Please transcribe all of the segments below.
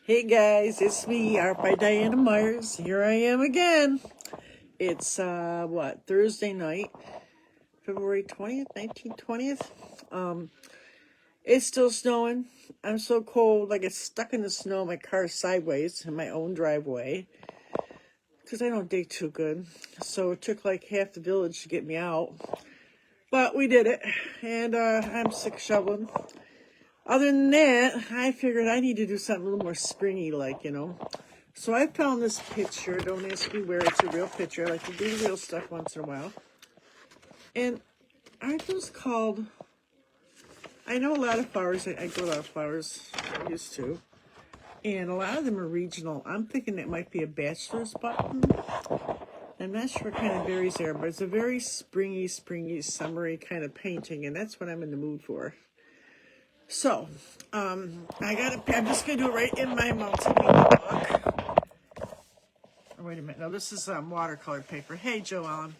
Hey guys, it's me, Art by Diana Myers. Here I am again. It's Thursday night, February 20th, 1920th. It's still snowing. I'm so cold, I get stuck in the snow. My car's sideways in my own driveway because I don't dig too good. So it took like half the village to get me out, but we did it, and I'm sick shoveling. Other than that, I figured I need to do something a little more springy-like, So I found this picture. Don't ask me where. It's a real picture. I like to do real stuff once in a while. And aren't those called... I know a lot of flowers. I grow a lot of flowers. I used to. And a lot of them are regional. I'm thinking it might be a bachelor's button. I'm not sure what kind of berries they are, but it's a very springy, summery kind of painting. And that's what I'm in the mood for. So, I'm just going to do it right in my multimedia book. Oh, wait a minute. No, this is watercolor paper. Hey, Joanne.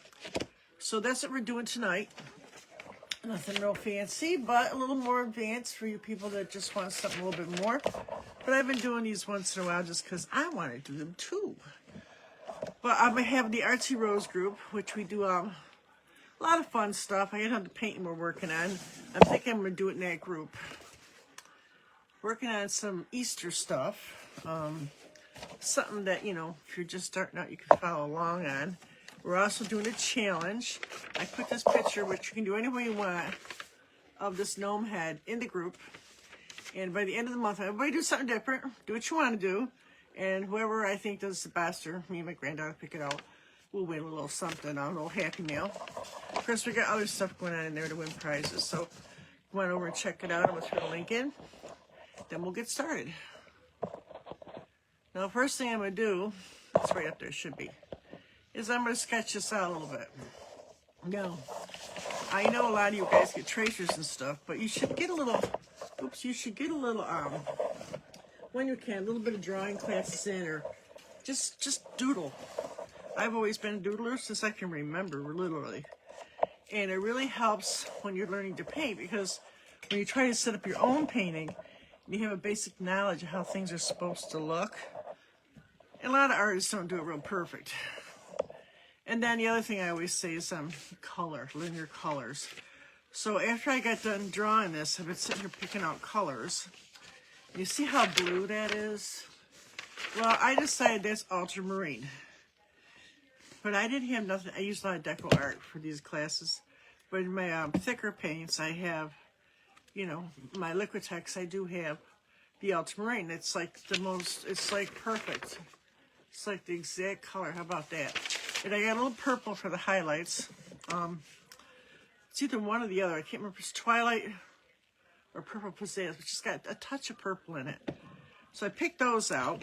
So that's what we're doing tonight. Nothing real fancy, but a little more advanced for you people that just want something a little bit more. But I've been doing these once in a while just because I want to do them too. But I'm going to have the Artsy Rose group, which we do a lot of fun stuff. I got the painting we're working on. I'm thinking I'm going to do it in that group. Working on some Easter stuff, something that, if you're just starting out, you can follow along on. We're also doing a challenge. I put this picture, which you can do any way you want, of this gnome head in the group. And by the end of the month, everybody do something different. Do what you want to do. And whoever I think does the best, or me and my granddaughter pick it out, we'll win a little something, a little Happy Meal. Of course, we got other stuff going on in there to win prizes. So go on over and check it out. I'm going to throw a link in. Then we'll get started. Now, first thing I'm going to do, it's right up there, should be, is I'm going to sketch this out a little bit. Now, I know a lot of you guys get tracers and stuff, but you should get a little, when you can, a little bit of drawing classes in, or just doodle. I've always been a doodler since I can remember, literally. And it really helps when you're learning to paint, because when you try to set up your own painting, you have a basic knowledge of how things are supposed to look. And a lot of artists don't do it real perfect. And then the other thing I always say is color, linear colors. So after I got done drawing this, I've been sitting here picking out colors. You see how blue that is? Well, I decided that's ultramarine. But I didn't have nothing. I used a lot of deco art for these classes. But in my thicker paints, I have, my Liquitex, I do have the ultramarine. It's like it's like perfect. It's like the exact color. How about that? And I got a little purple for the highlights. It's either one or the other. I can't remember if it's Twilight or Purple Pizzazz, which has got a touch of purple in it. So I picked those out.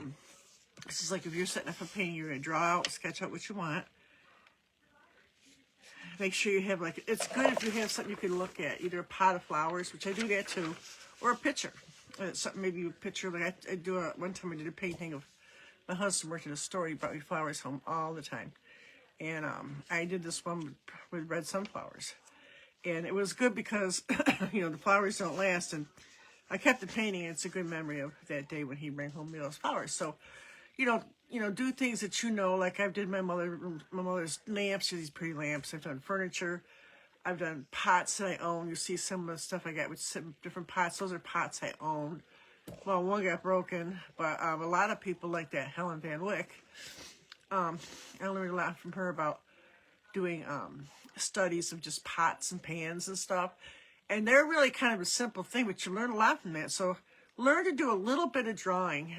This is like if you're setting up a painting, you're going to draw out, sketch out what you want. Make sure you have, it's good if you have something you can look at, either a pot of flowers, which I do that too, or a picture. Something, maybe a picture, like one time I did a painting of my husband worked in a store. He brought me flowers home all the time. And I did this one with red sunflowers. And it was good because, the flowers don't last. And I kept the painting, and it's a good memory of that day when he brought home me those flowers. So, do things that like I did my mother's lamps, these pretty lamps. I've done furniture. I've done pots that I own. You see some of the stuff I got with some different pots. Those are pots I own. Well, one got broken, but a lot of people like that Helen Van Wyck. I learned a lot from her about doing studies of just pots and pans and stuff. And they're really kind of a simple thing, but you learn a lot from that. So learn to do a little bit of drawing.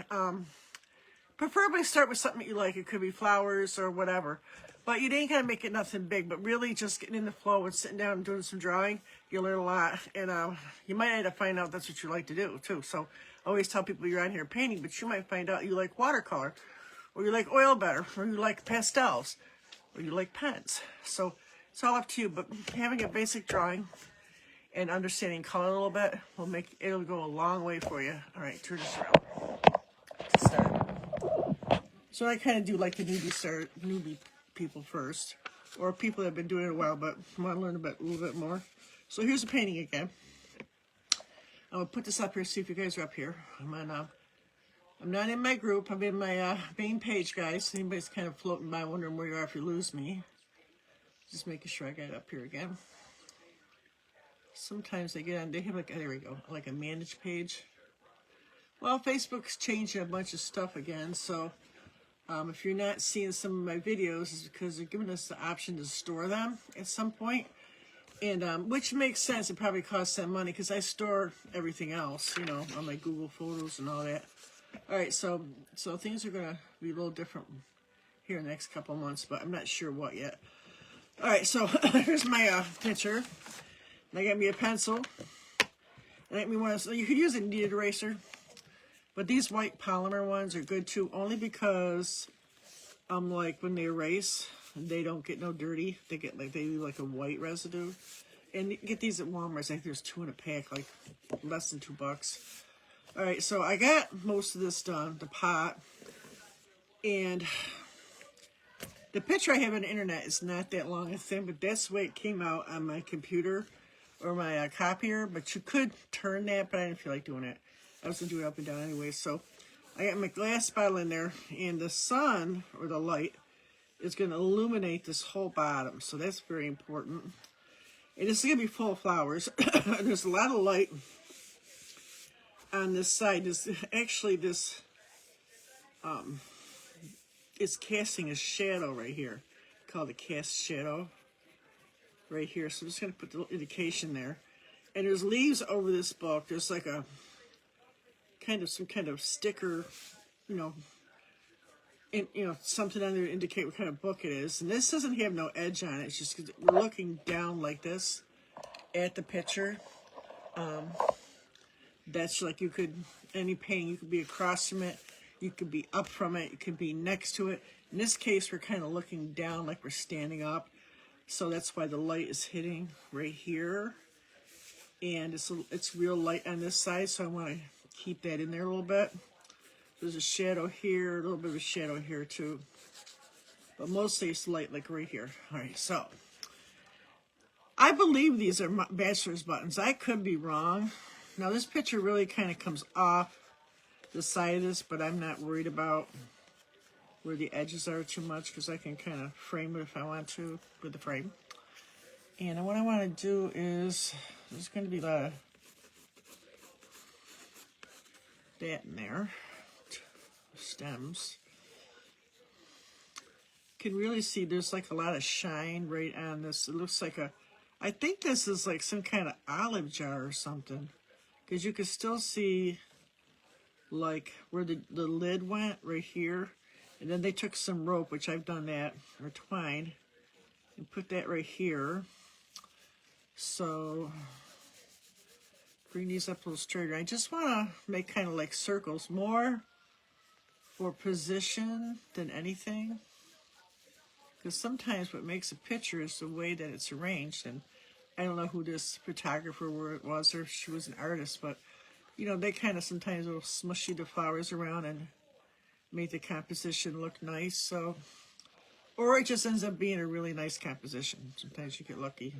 Preferably start with something you like. It could be flowers or whatever. But you ain't got to make it nothing big. But really just getting in the flow and sitting down and doing some drawing, you'll learn a lot. And you might end up finding out that's what you like to do, too. So I always tell people you're on here painting, but you might find out you like watercolor, or you like oil better, or you like pastels, or you like pens. So it's all up to you. But having a basic drawing and understanding color a little bit it'll go a long way for you. All right, turn this around to start. So I kind of do like the newbie people first, or people that have been doing it a while but want to learn a little bit more. So here's a painting again. I'm going to put this up here, see if you guys are up here. I'm on I'm not in my group. I'm in my main page, guys. Anybody's kind of floating by wondering where you are if you lose me. Just making sure I got it up here again. Sometimes they get on, they have like, there we go, like a managed page. Well, Facebook's changing a bunch of stuff again, so if you're not seeing some of my videos, it's because they're giving us the option to store them at some point. And which makes sense. It probably costs them money because I store everything else, you know, on my Google Photos and all that. All right, so things are gonna be a little different here in the next couple of months, but I'm not sure what yet. All right, so here's my picture. I got me a pencil. And I got me one of, so you could use a kneaded eraser, but these white polymer ones are good too, only because like when they erase, they don't get no dirty. They get like, they leave like a white residue. And you can get these at Walmart. I think there's 2 in a pack, like less than $2. All right, so I got most of this done, the pot. And the picture I have on the internet is not that long a thing, but that's the way it came out on my computer or my copier. But you could turn that, but I didn't feel like doing it. I was going to do it up and down anyway. So I got my glass bottle in there, and the sun, or the light, is going to illuminate this whole bottom. So that's very important. And it's going to be full of flowers. There's a lot of light on this side. This it's casting a shadow right here, called a cast shadow right here. So I'm just going to put the indication there. And there's leaves over this book. There's like a some kind of sticker, you know, something on there to indicate what kind of book it is. And this doesn't have no edge on it. It's just 'cause we're looking down like this at the picture. That's like any painting, you could be across from it, you could be up from it, you could be next to it. In this case, we're kind of looking down like we're standing up. So that's why the light is hitting right here. And it's real light on this side, so I want to keep that in there a little bit. There's a shadow here, a little bit of a shadow here too. But mostly it's light like right here. All right, so I believe these are bachelor's buttons. I could be wrong. Now this picture really kind of comes off the side of this, but I'm not worried about where the edges are too much because I can kind of frame it if I want to with the frame. And what I want to do is, there's going to be a lot of that in there. Stems. You can really see there's like a lot of shine right on this. It looks like I think this is like some kind of olive jar or something. Because you can still see like where the lid went right here. And then they took some rope, which I've done that, or twine, and put that right here. So bring these up a little straighter. I just want to make kind of like circles, more for position than anything. Because sometimes what makes a picture is the way that it's arranged. And I don't know who this photographer was, or if she was an artist, but you know, they kind of sometimes will smushy the flowers around and make the composition look nice. So, or it just ends up being a really nice composition. Sometimes you get lucky.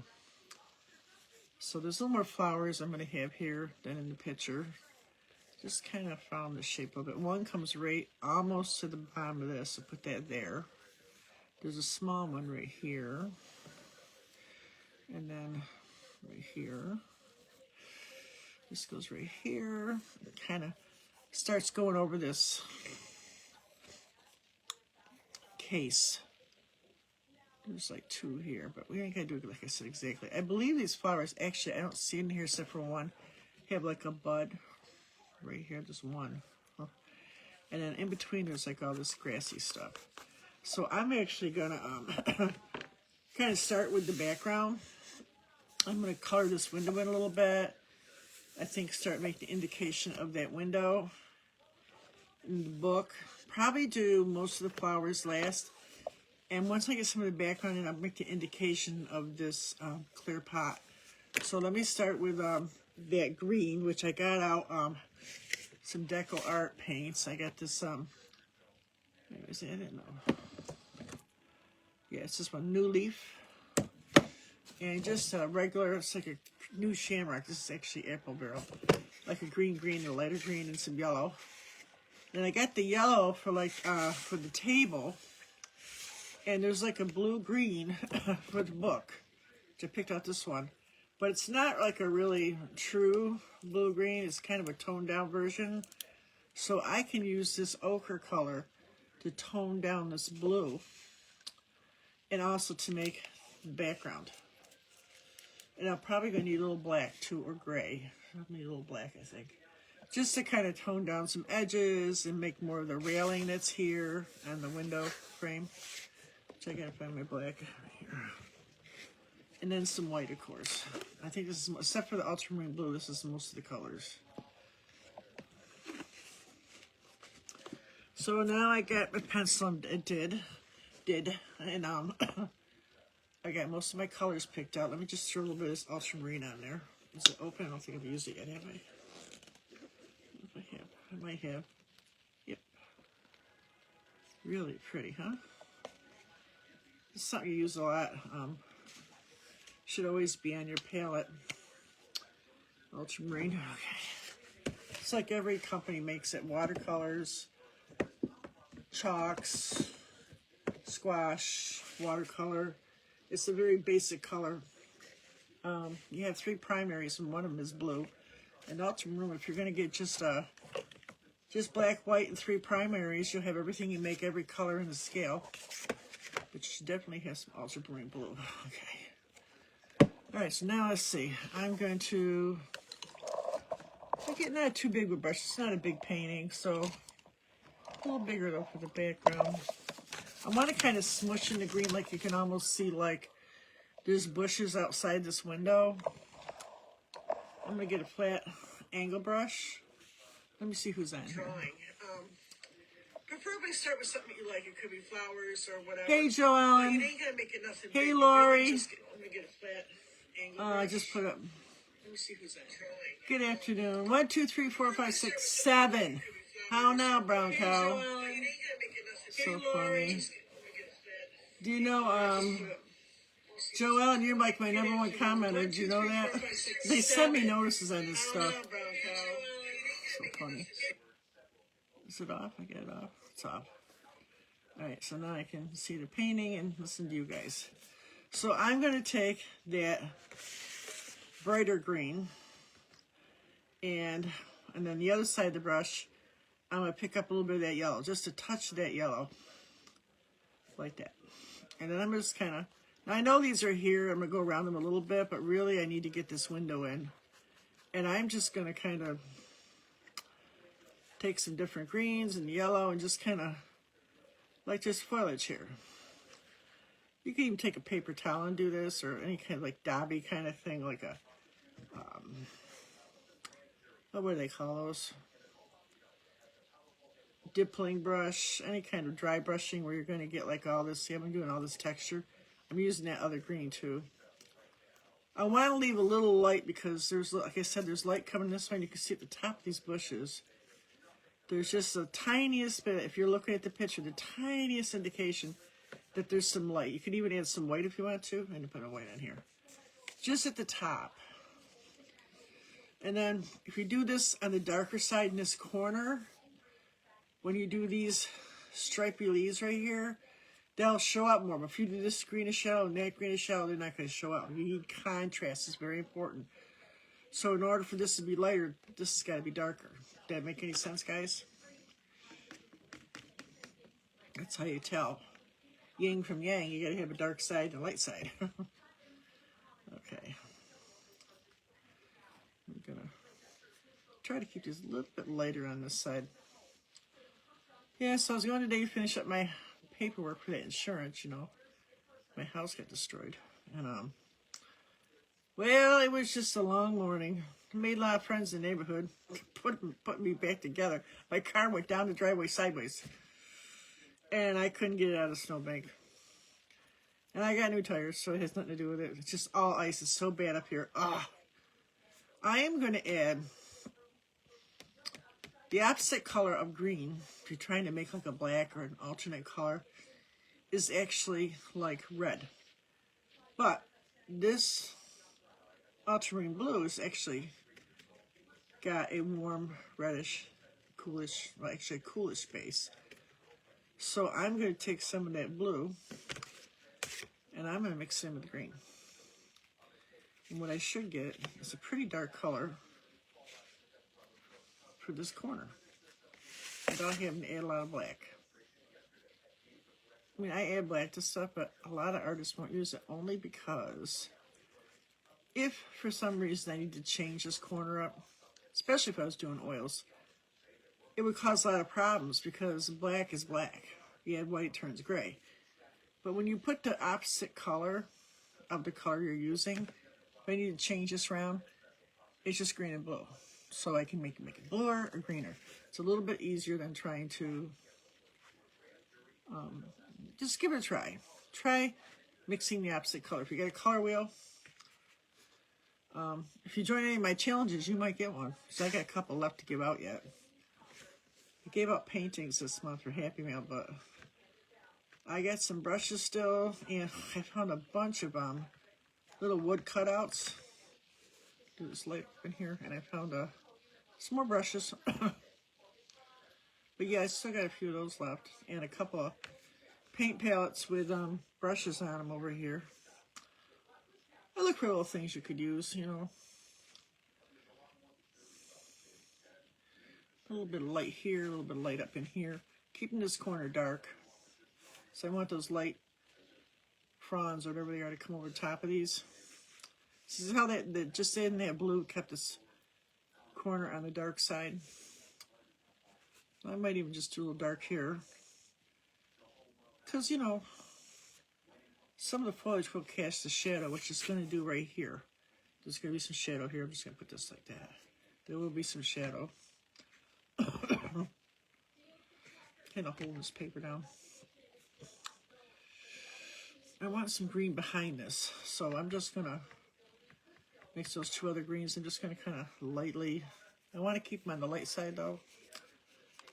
So there's a little more flowers I'm going to have here than in the picture. Just kind of found the shape of it. One comes right almost to the bottom of this, so put that there. There's a small one right here. And then right here. This goes right here. It kind of starts going over this case. There's like 2 here, but we ain't gonna do it like I said exactly. I believe these flowers, actually, I don't see in here except for one, have like a bud right here. There's one. And then in between, there's like all this grassy stuff. So I'm actually gonna kind of start with the background. I'm gonna color this window in a little bit. I think start making the indication of that window in the book. Probably do most of the flowers last. And once I get some of the background in, I'll make the indication of this clear pot. So let me start with that green, which I got out some Deco Art paints. I got this, where is it? I didn't know. Yeah, it's this one, New Leaf. And just a regular, it's like a new shamrock. This is actually apple barrel. Like a green, a lighter green, and some yellow. And I got the yellow for like for the table, and there's like a blue-green for the book. I picked out this one, but it's not like a really true blue-green. It's kind of a toned-down version. So I can use this ochre color to tone down this blue, and also to make the background. And I'm probably going to need a little black too, or gray. I'll need a little black, I think. Just to kind of tone down some edges and make more of the railing that's here on the window frame. Which I gotta find my black right here. And then some white, of course. I think this is, except for the ultramarine blue, this is most of the colors. So now I got my pencil, and and I got most of my colors picked out. Let me just throw a little bit of this ultramarine on there. Is it open? I don't think I've used it yet, have I? If I have, I might have. Yep. Really pretty, huh? It's something you use a lot. Should always be on your palette. Ultramarine. Okay. It's like every company makes it. Watercolors, chalks, squash, watercolor. It's a very basic color. You have 3 primaries, and one of them is blue. And ultramarine, if you're going to get just black, white, and 3 primaries, you'll have everything you make, every color in the scale. But you should definitely have some ultramarine blue. Okay. All right, so now let's see. I'm going to make it not too big with brush. It's not a big painting, so a little bigger though for the background. I want to kind of smush in the green, like you can almost see like there's bushes outside this window. I'm going to get a flat angle brush. Let me see who's on here. Preferably start with something you like. It could be flowers or whatever. Hey, Joellen. You ain't gonna make it nothing big. Hey, Lori. Let me get a flat angle brush. I just put up. Let me see who's on here. Good afternoon. 1, 2, 3, 4, 5, 6, 7. How now, brown cow? So funny. Do you know, Joellen, you're like my #1 commenter. Do you know that? They send me notices on this stuff. So funny. Is it off? I get it off. It's off. Alright, so now I can see the painting and listen to you guys. So I'm going to take that brighter green, and then the other side of the brush, I'm going to pick up a little bit of that yellow, just a touch of that yellow, like that. And then I'm just kind of, now I know these are here, I'm going to go around them a little bit, but really I need to get this window in. And I'm just going to kind of take some different greens and yellow and just kind of, like just foliage here. You can even take a paper towel and do this, or any kind of like Dobby kind of thing, like a, what do they call those? Dippling brush, any kind of dry brushing where you're going to get like all this. See, I'm doing all this texture. I'm using that other green too. I want to leave a little light because there's, like I said, there's light coming this way, and you can see at the top of these bushes, there's just the tiniest bit, if you're looking at the picture, the tiniest indication that there's some light. You could even add some white if you want to, and put a white on here. Just at the top. And then if you do this on the darker side in this corner, when you do these stripy leaves right here, they'll show up more. But if you do this greenish yellow and that greenish yellow, they're not going to show up. You need contrast. It's very important. So in order for this to be lighter, this has got to be darker. Does that make any sense, guys? That's how you tell yin from yang. You got to have a dark side and a light side. Okay. I'm going to try to keep this a little bit lighter on this side. Yeah, so I was going today to finish up my paperwork for that insurance, you know. My house got destroyed. And, well, it was just a long morning. I made a lot of friends in the neighborhood. Put me back together. My car went down the driveway sideways. And I couldn't get it out of the snowbank. And I got new tires, so it has nothing to do with it. It's just all ice. It's so bad up here. Ugh. I am going to add the opposite color of green, if you're trying to make like a black or an alternate color, is actually like red. But this ultramarine blue is actually got a warm reddish coolish, well, actually a coolish base. So I'm going to take some of that blue and I'm going to mix it in with green. And what I should get is a pretty dark color for this corner without having to add a lot of black. I mean, I add black to stuff, but a lot of artists won't use it only because if for some reason I need to change this corner up, especially if I was doing oils, it would cause a lot of problems because black is black. You add white, it turns gray. But when you put the opposite color of the color you're using, if I need to change this around, it's just green and blue. So I can make it bluer or greener. It's a little bit easier than trying to just give it a try. Try mixing the opposite color. If you get a color wheel, if you join any of my challenges, you might get one. So I got a couple left to give out yet. I gave out paintings this month for Happy Mail, but I got some brushes still, and I found a bunch of little wood cutouts. Do this light up in here, and I found some more brushes. But yeah, I still got a few of those left, and a couple of paint palettes with brushes on them over here. I look for little things you could use, you know. A little bit of light here, a little bit of light up in here. Keeping this corner dark. So I want those light fronds or whatever they are to come over the top of these. This is how that just adding that blue kept this corner on the dark side. I might even just do a little dark here. Because, you know, some of the foliage will cast the shadow, which it's going to do right here. There's going to be some shadow here. I'm just going to put this like that. There will be some shadow. Kind of hold this paper down. I want some green behind this, so I'm just going to mix those two other greens. I'm just going to kind of lightly, I want to keep them on the light side though,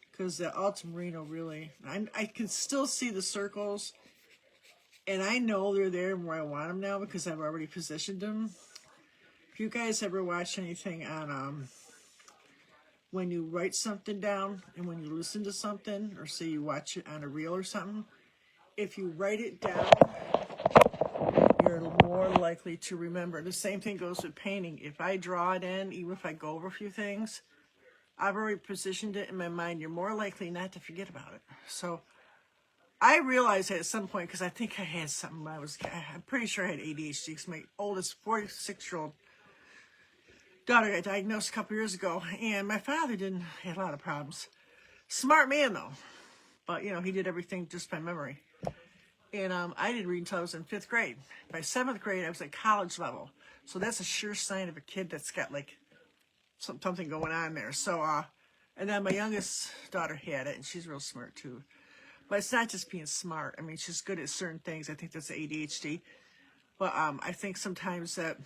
because the ultramarino really, I can still see the circles, and I know they're there where I want them now because I've already positioned them. If you guys ever watch anything on when you write something down and when you listen to something, or say you watch it on a reel or something, if you write it down, you're more likely to remember. The same thing goes with painting. If I draw it in, even if I go over a few things, I've already positioned it in my mind. You're more likely not to forget about it. So I realized that at some point, because I think I had something when I'm pretty sure I had ADHD, because my oldest 46-year-old daughter got diagnosed a couple years ago, and my father didn't have a lot of problems. Smart man, though. But, you know, he did everything just by memory. And I didn't read until I was in 5th grade. By 7th grade, I was at college level. So that's a sure sign of a kid that's got, like, something going on there. So, and then my youngest daughter had it, and she's real smart, too. But it's not just being smart. I mean, she's good at certain things. I think that's ADHD. But I think sometimes that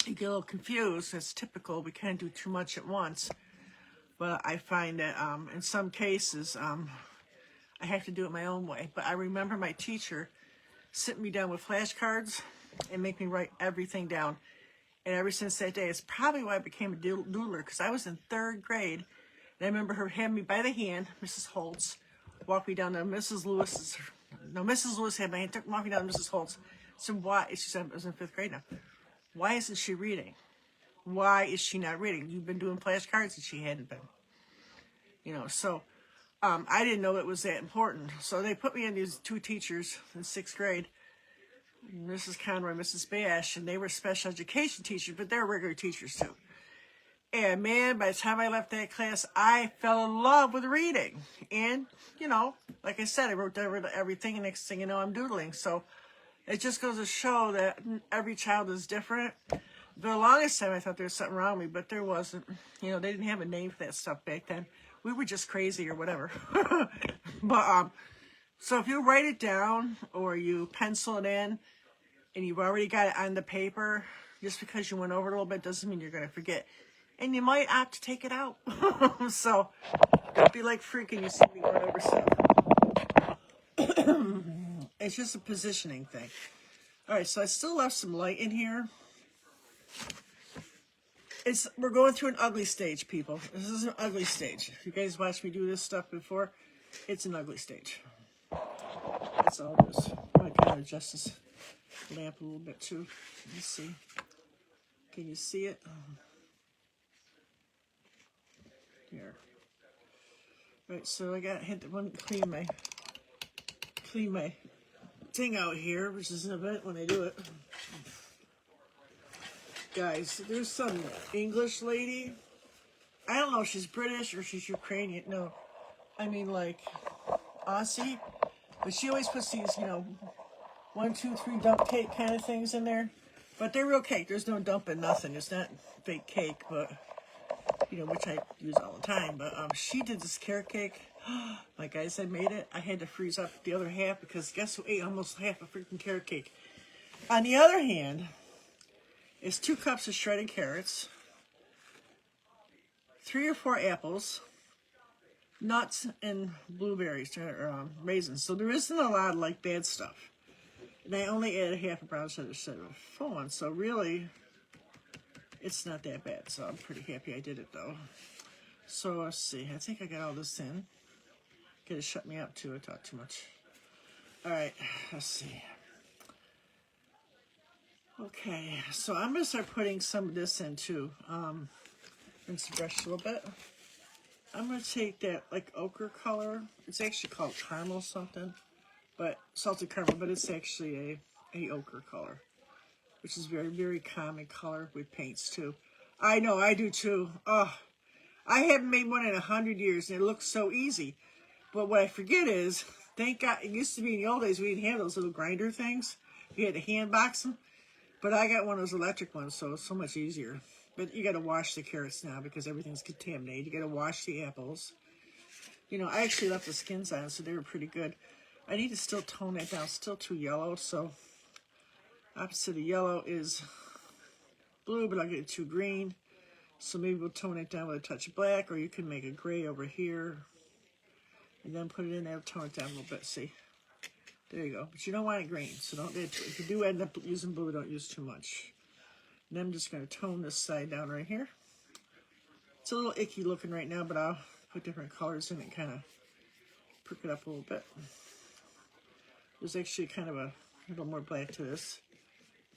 you get a little confused. That's typical. We can't do too much at once. But I find that in some cases, I have to do it my own way. But I remember my teacher sitting me down with flashcards and make me write everything down. And ever since that day, it's probably why I became a doodler, because I was in 3rd grade. And I remember her having me by the hand, Mrs. Holtz, walk me down to Mrs. Lewis's. No, Mrs. Lewis had my hand, walk me down to Mrs. Holtz. So why, she said, I was in 5th grade now. Why isn't she reading? Why is she not reading? You've been doing flashcards and she hadn't been. You know, so I didn't know it was that important. So they put me in these 2 teachers in 6th grade, Mrs. Conroy, Mrs. Bash, and they were special education teachers, but they're regular teachers too. And man, by the time I left that class, I fell in love with reading. And, you know, like I said, I wrote down everything, and next thing you know, I'm doodling. So it just goes to show that every child is different. For the longest time, I thought there was something wrong with me, but there wasn't. You know, they didn't have a name for that stuff back then. We were just crazy or whatever. But, so if you write it down or you pencil it in and you've already got it on the paper, just because you went over it a little bit doesn't mean you're going to forget. And you might opt to take it out. So don't be like freaking you see me going over stuff. It's just a positioning thing. All right, so I still left some light in here. we're going through an ugly stage, people. This is an ugly stage. If you guys watched me do this stuff before, it's an ugly stage. That's all it is. I might kind of adjust this lamp a little bit too. Let's see. Can you see it? Here. Right, so I had to clean my thing out here, which is an event when I do it. Guys, there's some English lady. I don't know if she's British or she's Ukrainian. No, I mean like Aussie. But she always puts these, 1, 2, 3 dump cake kind of things in there. But they're real cake. There's no dumping, nothing. It's not fake cake, but, which I use all the time. But she did this carrot cake. Like I said, made it. I had to freeze up the other half because guess who ate almost half a freaking carrot cake? On the other hand, it's 2 cups of shredded carrots, 3 or 4 apples, nuts, and blueberries, or raisins. So there isn't a lot of like bad stuff. And I only added half a brown sugar instead of a full one. So really, it's not that bad. So I'm pretty happy I did it though. So let's see. I think I got all this in. Gotta shut me up too. I talk too much. All right. Let's see. Okay. So I'm gonna start putting some of this in too. Rinse the brush a little bit. I'm going to take that like ochre color. It's actually called caramel something, but salted caramel, but it's actually a ochre color, which is very, very common color with paints too. I know, I do too. Oh, I haven't made one in 100 years and it looks so easy. But what I forget is, thank God, it used to be in the old days we didn't have those little grinder things. You had to hand box them. But I got one of those electric ones, so it's so much easier. But you got to wash the carrots now because everything's contaminated. You got to wash the apples. I actually left the skins on, so they were pretty good. I need to still tone that down. It's still too yellow, so opposite of yellow is blue, but I'll get it too green. So maybe we'll tone it down with a touch of black, or you can make a gray over here. And then put it in there, tone it down a little bit, see? There you go. But you don't want it green, so don't. If you do end up using blue, don't use too much. And then I'm just going to tone this side down right here. It's a little icky looking right now, but I'll put different colors in it, kind of prick it up a little bit. There's actually kind of a little more black to this.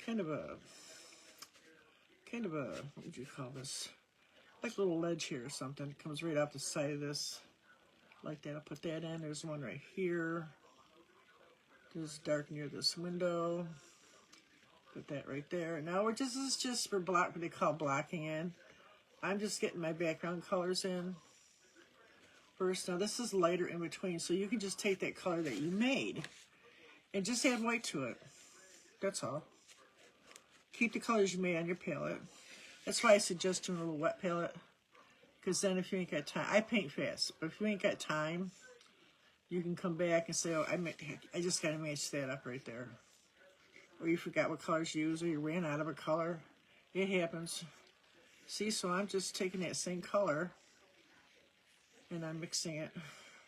Kind of a, what would you call this? Like a little ledge here or something. It comes right off the side of this. Like that. I'll put that in. There's one right here. There's dark near this window. Put that right there. Now this is just for what they call blocking in. I'm just getting my background colors in first. Now this is lighter in between, so you can just take that color that you made and just add white to it. That's all. Keep the colors you made on your palette. That's why I suggest doing a little wet palette, because then if you ain't got time, I paint fast, but if you ain't got time, you can come back and say, oh, I just got to match that up right there. Or you forgot what colors you use, or you ran out of a color. It happens. See, so I'm just taking that same color and I'm mixing it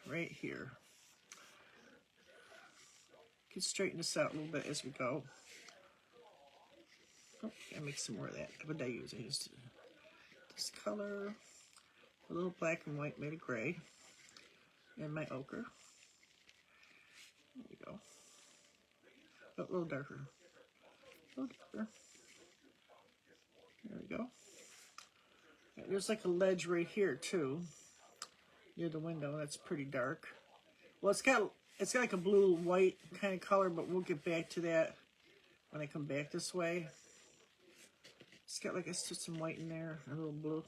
right here. Can straighten this out a little bit as we go. Oh, I make some more of that. What did I use? I used this color, a little black and white made a gray, and my ochre. There you go. Oh, a little darker. A little darker. There we go. There's like a ledge right here too, near the window. That's pretty dark. Well, it's got like a blue-white kind of color, but we'll get back to that when I come back this way. It's got like just some white in there, a little blue.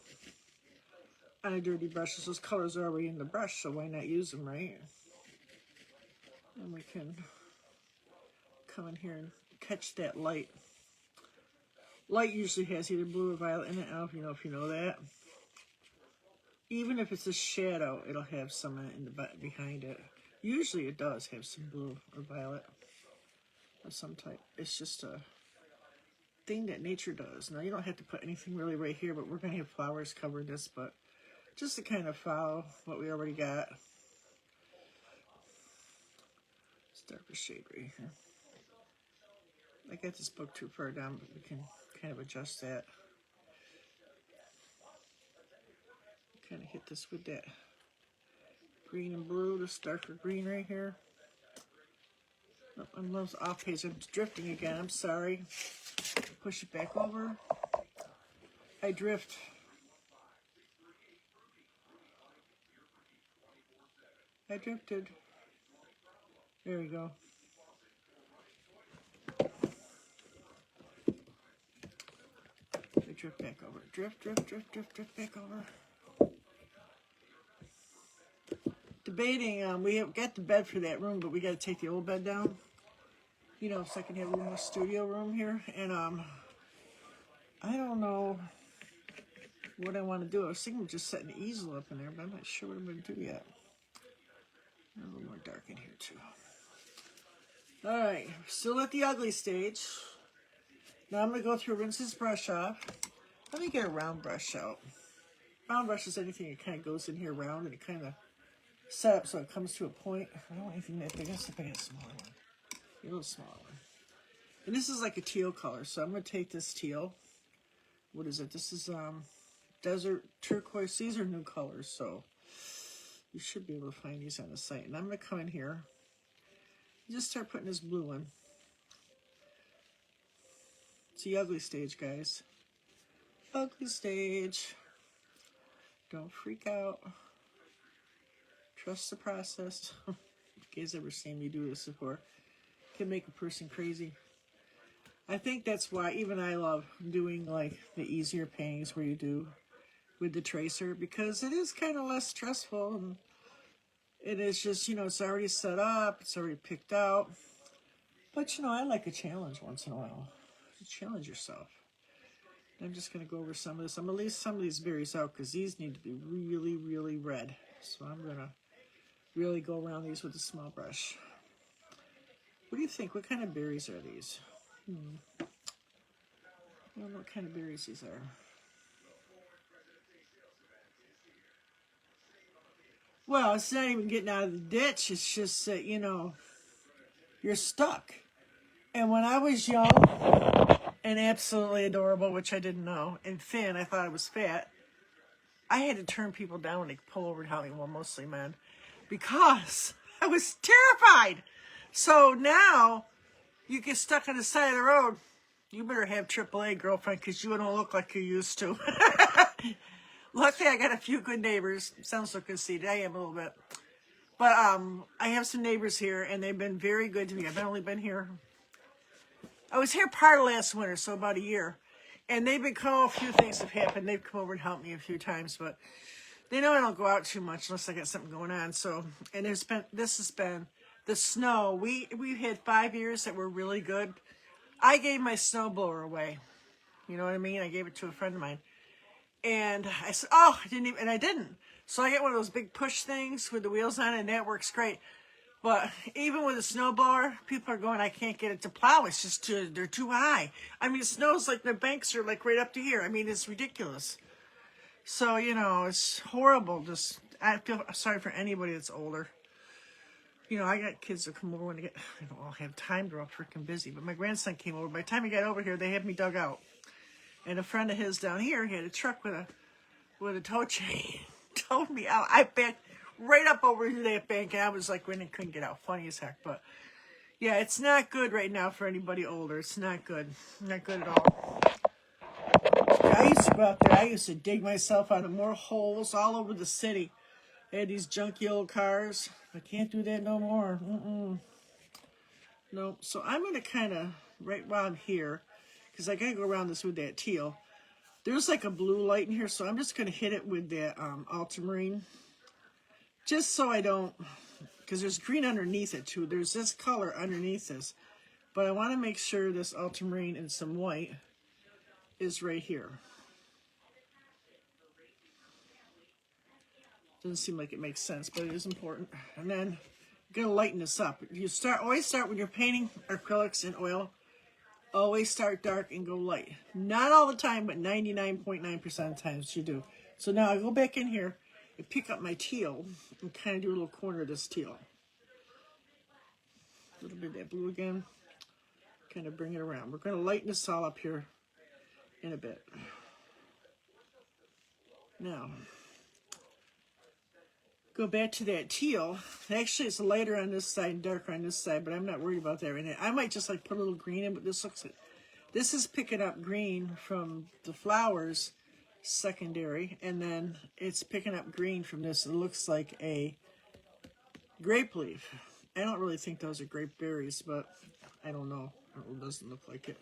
On a dirty brush, those colors are already in the brush, so why not use them, right? And we can come in here and catch that light. Light usually has either blue or violet in it. I don't know if you know that. Even if it's a shadow, it'll have some in the behind it. Usually it does have some blue or violet of some type. It's just a thing that nature does. Now, you don't have to put anything really right here, but we're going to have flowers cover this, but just to kind of follow what we already got. It's darker shade right here. I got this book too far down, but we can kind of adjust that. Kind of hit this with that green and blue, this darker green right here. Oh, I'm a little off page. I'm drifting again. I'm sorry. Push it back over. I drift. I drifted. There we go. I drift back over. Drift, drift, drift, drift, drift back over. Debating, we have got the bed for that room, but we got to take the old bed down. You know, so I can have a little more studio room here. And I don't know what I want to do. I was thinking of just setting the easel up in there, but I'm not sure what I'm going to do yet. A little more dark in here too. All right, still at the ugly stage. Now I'm going to go through, rinse this brush off. Let me get a round brush out. Round brush is anything that kind of goes in here round and it kind of set up so it comes to a point. I don't want anything that big. Let's see if I get a smaller one. A little smaller one. And this is like a teal color, so I'm going to take this teal. What is it? This is desert turquoise. These are new colors, so you should be able to find these on the site. And I'm going to come in here and just start putting this blue in. It's the ugly stage, guys. Ugly stage. Don't freak out. Trust the process. If you guys ever seen me do this before, it can make a person crazy. I think that's why even I love doing like the easier paintings where you do with the tracer, because it is kind of less stressful and it is just, you know, it's already set up, it's already picked out. But you know, I like a challenge once in a while. Challenge yourself. I'm just going to go over some of this. I'm going to leave some of these berries out because these need to be really, really red. So I'm going to really go around these with a small brush. What do you think? What kind of berries are these? I don't know what kind of berries these are. Well, it's not even getting out of the ditch. It's just that, you know, you're stuck. And when I was young and absolutely adorable, which I didn't know, and thin, I thought I was fat, I had to turn people down when they pull over and help me, well, mostly men, because I was terrified. So now you get stuck on the side of the road, you better have AAA, girlfriend, because you don't look like you used to. Luckily, I got a few good neighbors. Sounds so conceited. I am a little bit. But I have some neighbors here, and they've been very good to me. I've only been here. I was here part of last winter, so about a year. And they've been coming, a few things have happened. They've come over and helped me a few times, but they know I don't go out too much unless I got something going on. So, and this has been the snow. We've had 5 years that were really good. I gave my snowblower away. You know what I mean? I gave it to a friend of mine. And I said, oh, I didn't. So I get one of those big push things with the wheels on it, and that works great. But even with a snowblower, people are going, I can't get it to plow. It's just they're too high. I mean, it snows like the banks are like right up to here. I mean, it's ridiculous. So, you know, it's horrible. I feel sorry for anybody that's older. You know, I got kids that come over when they don't all have time. They're all freaking busy. But my grandson came over. By the time he got over here, they had me dug out. And a friend of his down here, he had a truck with a tow chain. Towed me out. I backed right up over to that bank, and I was like, when I couldn't get out. Funny as heck. But yeah, it's not good right now for anybody older. It's not good. Not good at all. I used to go out there. I used to dig myself out of more holes all over the city. I had these junky old cars. I can't do that no more. No. So I'm going to kind of, right while I'm here, because I got to go around this with that teal. There's like a blue light in here, so I'm just going to hit it with that ultramarine. Just so I don't, because there's green underneath it too. There's this color underneath this. But I want to make sure this ultramarine and some white is right here. Doesn't seem like it makes sense, but it is important. And then I'm going to lighten this up. You always start when you're painting acrylics in oil. Always start dark and go light. Not all the time, but 99.9% of the times you do. So now I go back in here and pick up my teal and kind of do a little corner of this teal. A little bit of that blue again. Kind of bring it around. We're going to lighten this all up here in a bit. Now, go back to that teal. Actually, it's lighter on this side and darker on this side, but I'm not worried about that right now. I might just like put a little green in, but this looks like, this is picking up green from the flowers, secondary, and then it's picking up green from this. It looks like a grape leaf. I don't really think those are grape berries, but I don't know. It doesn't look like it.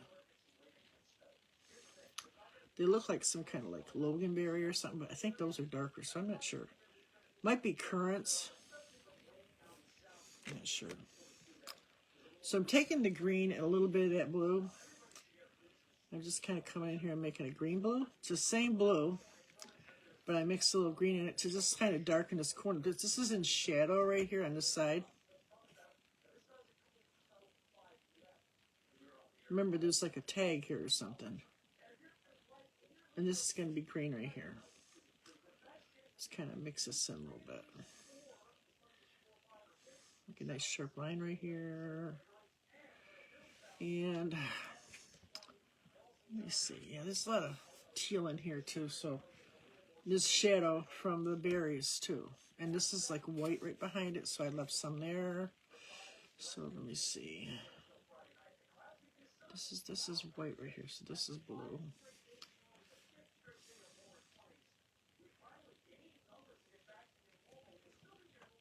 They look like some kind of like loganberry or something, but I think those are darker, so I'm not sure. Might be currants. I'm not sure. So I'm taking the green and a little bit of that blue. I'm just kind of coming in here and making a green blue. It's the same blue, but I mixed a little green in it to just kind of darken this corner. This is in shadow right here on this side. Remember, there's like a tag here or something. And this is going to be green right here. Just kind of mix this in a little bit. Make a nice sharp line right here. And let me see. Yeah, there's a lot of teal in here too. So there's shadow from the berries too. And this is like white right behind it. So I left some there. So let me see. This is white right here. So this is blue.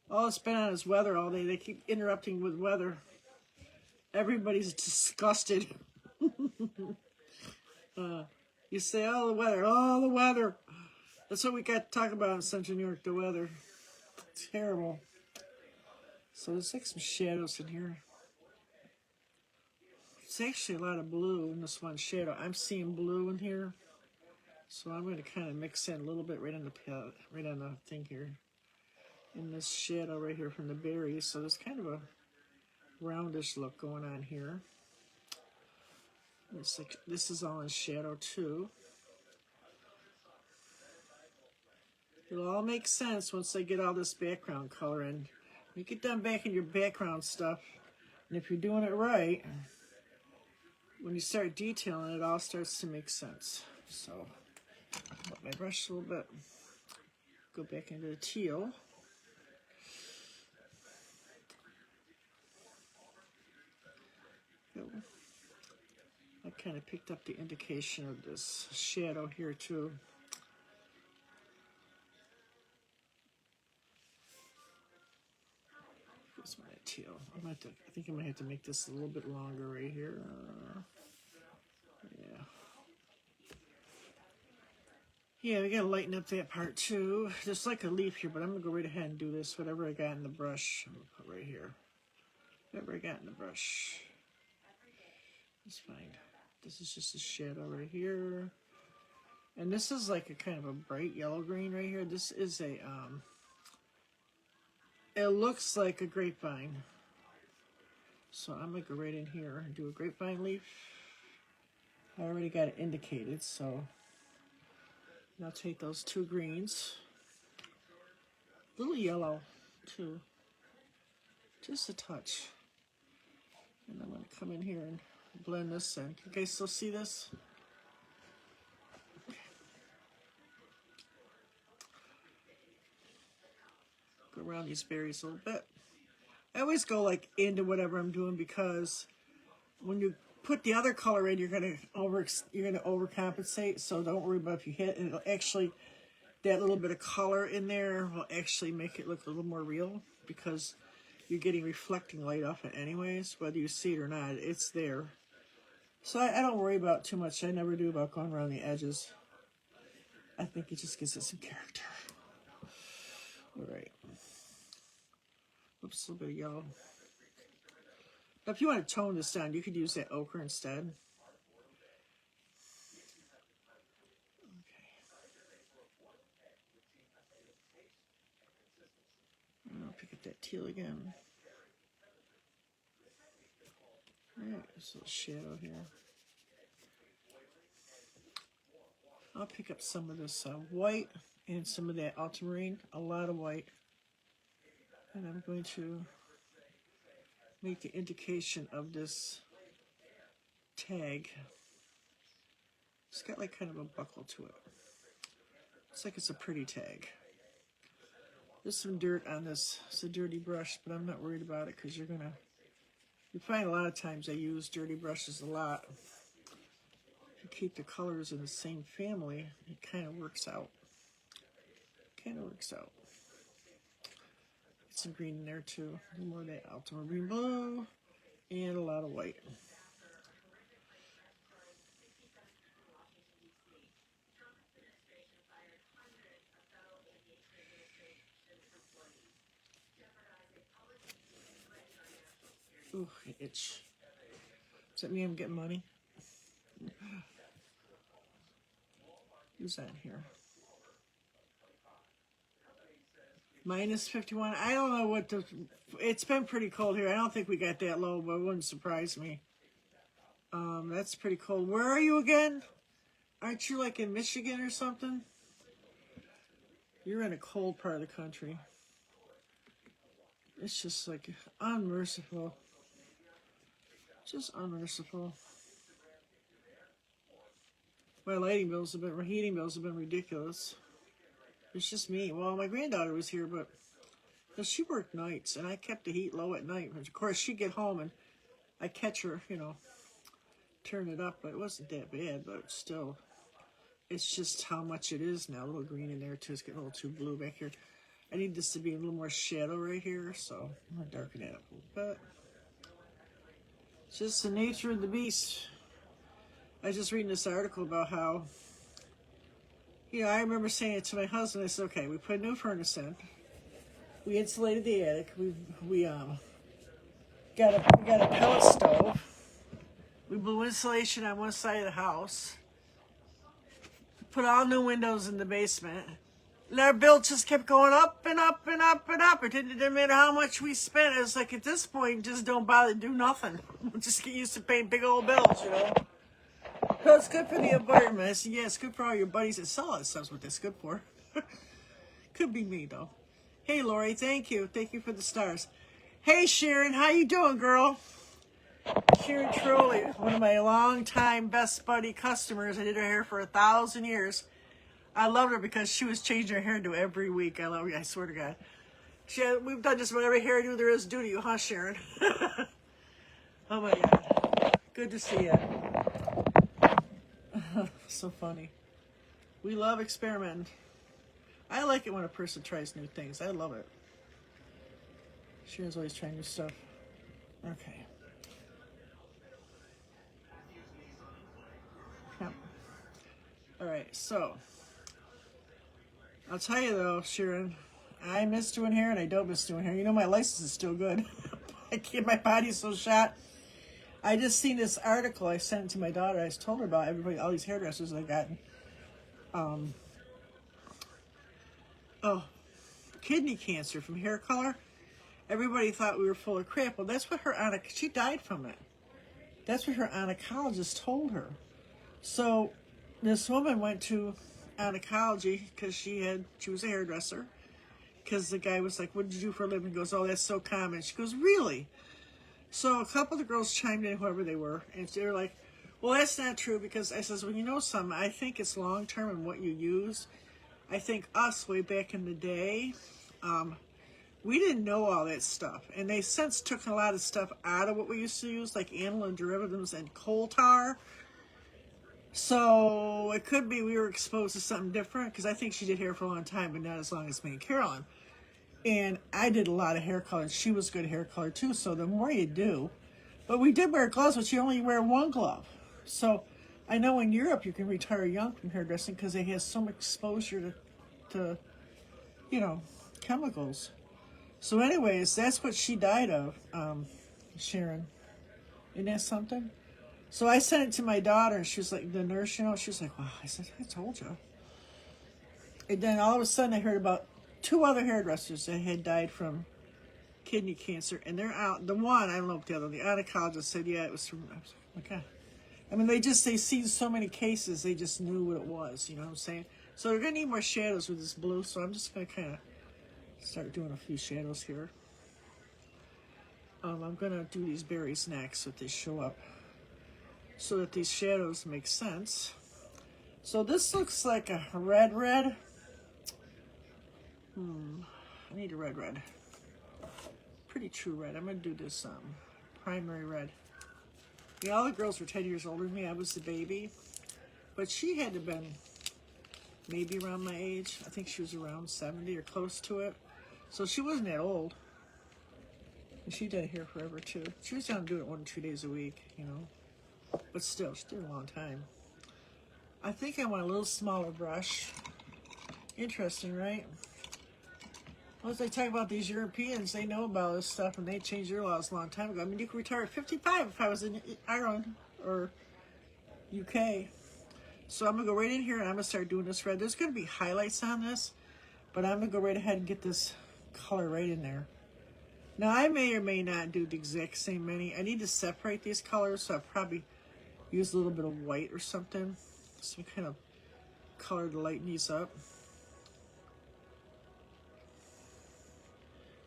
All it's been on is weather all day. They keep interrupting with weather. Everybody's disgusted. You say, oh, the weather, oh, the weather. That's what we got to talk about in Central New York, the weather. It's terrible. So there's like some shadows in here. It's actually a lot of blue in this one shadow. I'm seeing blue in here. So I'm going to kind of mix in a little bit right on the palette, right on the thing here. In this shadow right here from the berries. So there's kind of a roundish look going on here. It's like, this is all in shadow too. It'll all make sense once I get all this background color in. You get done back in your background stuff, and if you're doing it right, when you start detailing, it all starts to make sense. So, put my brush a little bit, go back into the teal. I kind of picked up the indication of this shadow here too. Here's my teal. I think I might have to make this a little bit longer right here. Yeah. Yeah, we gotta lighten up that part too. There's like a leaf here, but I'm gonna go right ahead and do this. Whatever I got in the brush, I'm gonna put right here. Whatever I got in the brush. It's fine. This is just a shadow right here. And this is like a kind of a bright yellow green right here. This is a, it looks like a grapevine. So I'm gonna go right in here and do a grapevine leaf. I already got it indicated, so now take those two greens. A little yellow too. Just a touch. And I'm gonna come in here and blend this in. You guys still see this? Go around these berries a little bit. I always go like into whatever I'm doing because when you put the other color in, you're gonna overcompensate. So don't worry about if you hit. And it'll actually, that little bit of color in there will actually make it look a little more real because you're getting reflecting light off it anyways, whether you see it or not. It's there. So I don't worry about too much. I never do about going around the edges. I think it just gives it some character. All right. Oops, a little bit of yellow. Now, if you want to tone this down, you could use that ochre instead. Okay. And I'll pick up that teal again. All right, there's a little shadow here. I'll pick up some of this white and some of that ultramarine, a lot of white. And I'm going to make the indication of this tag. It's got like kind of a buckle to it. It's like it's a pretty tag. There's some dirt on this. It's a dirty brush, but I'm not worried about it because you find a lot of times I use dirty brushes a lot. If you keep the colors in the same family, it kind of works out. Get some green in there too. A little more of that ultramarine blue and a lot of white. Ooh, I itch. Does that mean I'm getting money? Who's that here? Minus 51. I don't know what the... It's been pretty cold here. I don't think we got that low, but it wouldn't surprise me. That's pretty cold. Where are you again? Aren't you like in Michigan or something? You're in a cold part of the country. It's just like unmerciful. Just unmerciful. My heating bills have been ridiculous. It's just me. Well, my granddaughter was here, but she worked nights, and I kept the heat low at night. Of course, she'd get home, and I catch her, turn it up, but it wasn't that bad, but still, it's just how much it is now. A little green in there, too. It's getting a little too blue back here. I need this to be a little more shadow right here, so I'm going to darken it up a little bit. It's just the nature of the beast. I was just reading this article about how, I remember saying it to my husband. I said, okay, we put a new furnace in. We insulated the attic. We got a pellet stove. We blew insulation on one side of the house. Put all new windows in the basement. And our bill just kept going up and up and up and up. It didn't matter how much we spent. It was like, at this point, just don't bother to do nothing. Just get used to paying big old bills, So it's good for the environment. I said, yeah, it's good for all your buddies that sell it. That's what that's good for. Could be me, though. Hey, Lori, thank you. Thank you for the stars. Hey, Sharon, how you doing, girl? Sharon Trolley, one of my longtime best buddy customers. I did her hair for 1,000 years. I loved her because she was changing her hairdo every week. I love her. I swear to God. We've done just about every hairdo there is to do to you, huh, Sharon? Oh, my God. Good to see you. So funny. We love experimenting. I like it when a person tries new things. I love it. Sharon's always trying new stuff. Okay. Yep. All right, so I'll tell you though, Sharon, I miss doing hair and I don't miss doing hair. My license is still good. I can't. My body's so shot. I just seen this article. I sent it to my daughter. I told her about everybody, all these hairdressers I got. Kidney cancer from hair color. Everybody thought we were full of crap. Well, that's what she died from it. That's what her oncologist told her. So this woman went to oncology because she was a hairdresser. Because the guy was like, what did you do for a living? He goes, oh, that's so common. She goes, really? So a couple of the girls chimed in, whoever they were, and they were like, well, that's not true, because I says, well, something, I think it's long-term in what you use. I think us, way back in the day, we didn't know all that stuff. And they since took a lot of stuff out of what we used to use, like aniline derivatives and coal tar. So it could be we were exposed to something different, because I think she did hair for a long time, but not as long as me and Carolyn. And I did a lot of hair color, and she was good hair color too, so the more you do. But we did wear gloves, but you only wear one glove. So I know in Europe you can retire young from hairdressing because they have so much exposure to chemicals. So anyways, that's what she died of, Sharon. Isn't that something? So I sent it to my daughter, and she was like, the nurse, she was like, wow. I said, I told you. And then all of a sudden I heard about 2 other hairdressers that had died from kidney cancer, and they're out. The one, I don't know if the other, the oncologist said, yeah, it was from, I was like, okay. I mean, they seen so many cases, they just knew what it was, you know what I'm saying? So they're going to need more shadows with this blue, so I'm just going to kind of start doing a few shadows here. I'm going to do these berries next so that they show up, so that these shadows make sense. So this looks like a red. I need a red. Pretty true red. I'm going to do this primary red. Yeah, all the girls were 10 years older than me. I was the baby. But she had to have been maybe around my age. I think she was around 70 or close to it. So she wasn't that old. And she did hair forever, too. She was down to do it 1 or 2 days a week, you know. But still, she did a long time. I think I want a little smaller brush. Interesting, right? Well, as I talk about these Europeans, they know about this stuff, and they changed their laws a long time ago. I mean, you could retire at 55 if I was in Ireland or UK. So I'm going to go right in here, and I'm going to start doing this red. There's going to be highlights on this, but I'm going to go right ahead and get this color right in there. Now, I may or may not do the exact same many. I need to separate these colors, so I'll probably use a little bit of white or something. Some kind of color to lighten these up.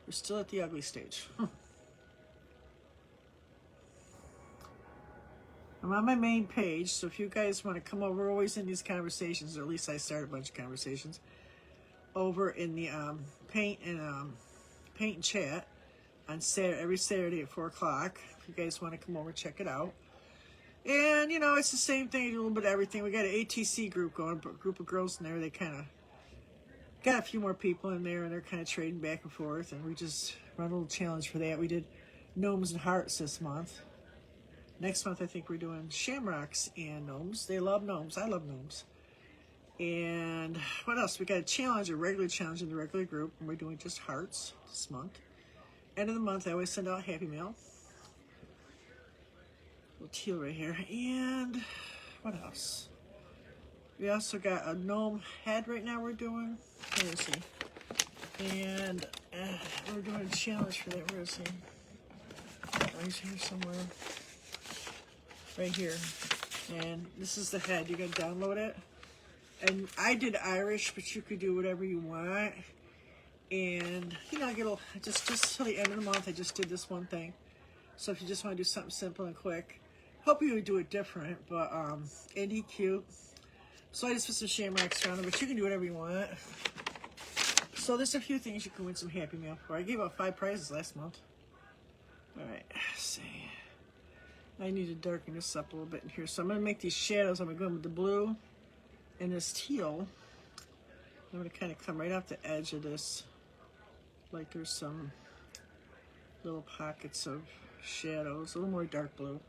We're still at the ugly stage. I'm on my main page, so if you guys want to come over, we're always in these conversations, or at least I start a bunch of conversations, over in the paint and chat on every Saturday at 4 o'clock. If you guys want to come over, check it out. And, you know, it's the same thing, a little bit of everything. We got an ATC group going, a group of girls in there. They kind of got a few more people in there, and they're kind of trading back and forth, and we just run a little challenge for that. We did gnomes and hearts this month. Next month, I think we're doing shamrocks and gnomes. They love gnomes. I love gnomes. And what else? We got a challenge, a regular challenge in the regular group, and we're doing just hearts this month. End of the month, I always send out a Happy Mail. Little teal right here. And what else? We also got a gnome head right now we're doing. Where is he? And we're doing a challenge for that. Where is he? Oh, he's here somewhere. Right here. And this is the head. You gotta download it. And I did Irish, but you could do whatever you want. And, you know, I get a, just till the end of the month, I just did this one thing. So if you just want to do something simple and quick, hope you would do it different, but indie cute. So I just put some shamrocks around it, but you can do whatever you want. So there's a few things you can win some Happy Mail for. I gave out 5 prizes last month. All right, let's see. I need to darken this up a little bit in here. So I'm going to make these shadows. I'm going to go in with the blue and this teal. I'm going to kind of come right off the edge of this. Like there's some little pockets of shadows. A little more dark blue.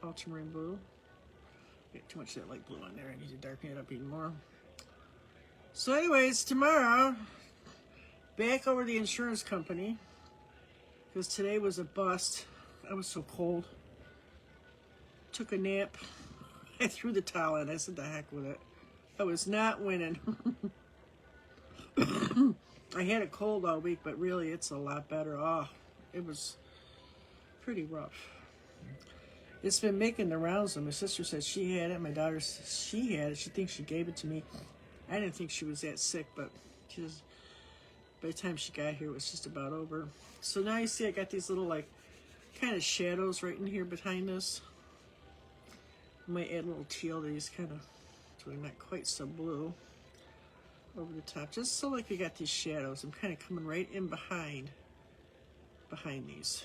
Ultramarine blue. Get too much of that light blue on there. I need to darken it up even more. So anyways, tomorrow, back over the insurance company, because today was a bust. I was so cold. Took a nap. I threw the towel in. I said, the heck with it. I was not winning. I had a cold all week, but really it's a lot better. Oh, it was pretty rough. It's been making the rounds, and my sister said she had it. My daughter says she had it. She thinks she gave it to me. I didn't think she was that sick, but she was, by the time she got here, it was just about over. So now you see I got these little, like, kind of shadows right in here behind this. I might add a little teal to these kind of, so they're not quite so blue, over the top. Just so like we got these shadows. I'm kind of coming right in behind these.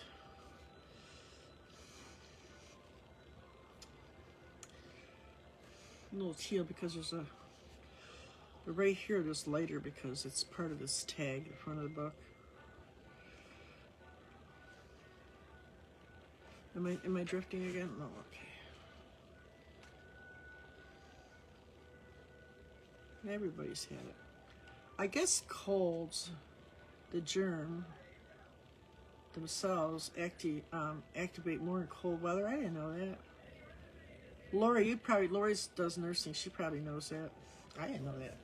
A little teal because there's a, but right here there's lighter because it's part of this tag in front of the book. Am I drifting again? No, okay. Everybody's had it. I guess colds, the germ themselves activate more in cold weather. I didn't know that. Lori, Lori does nursing. She probably knows that. I didn't know that.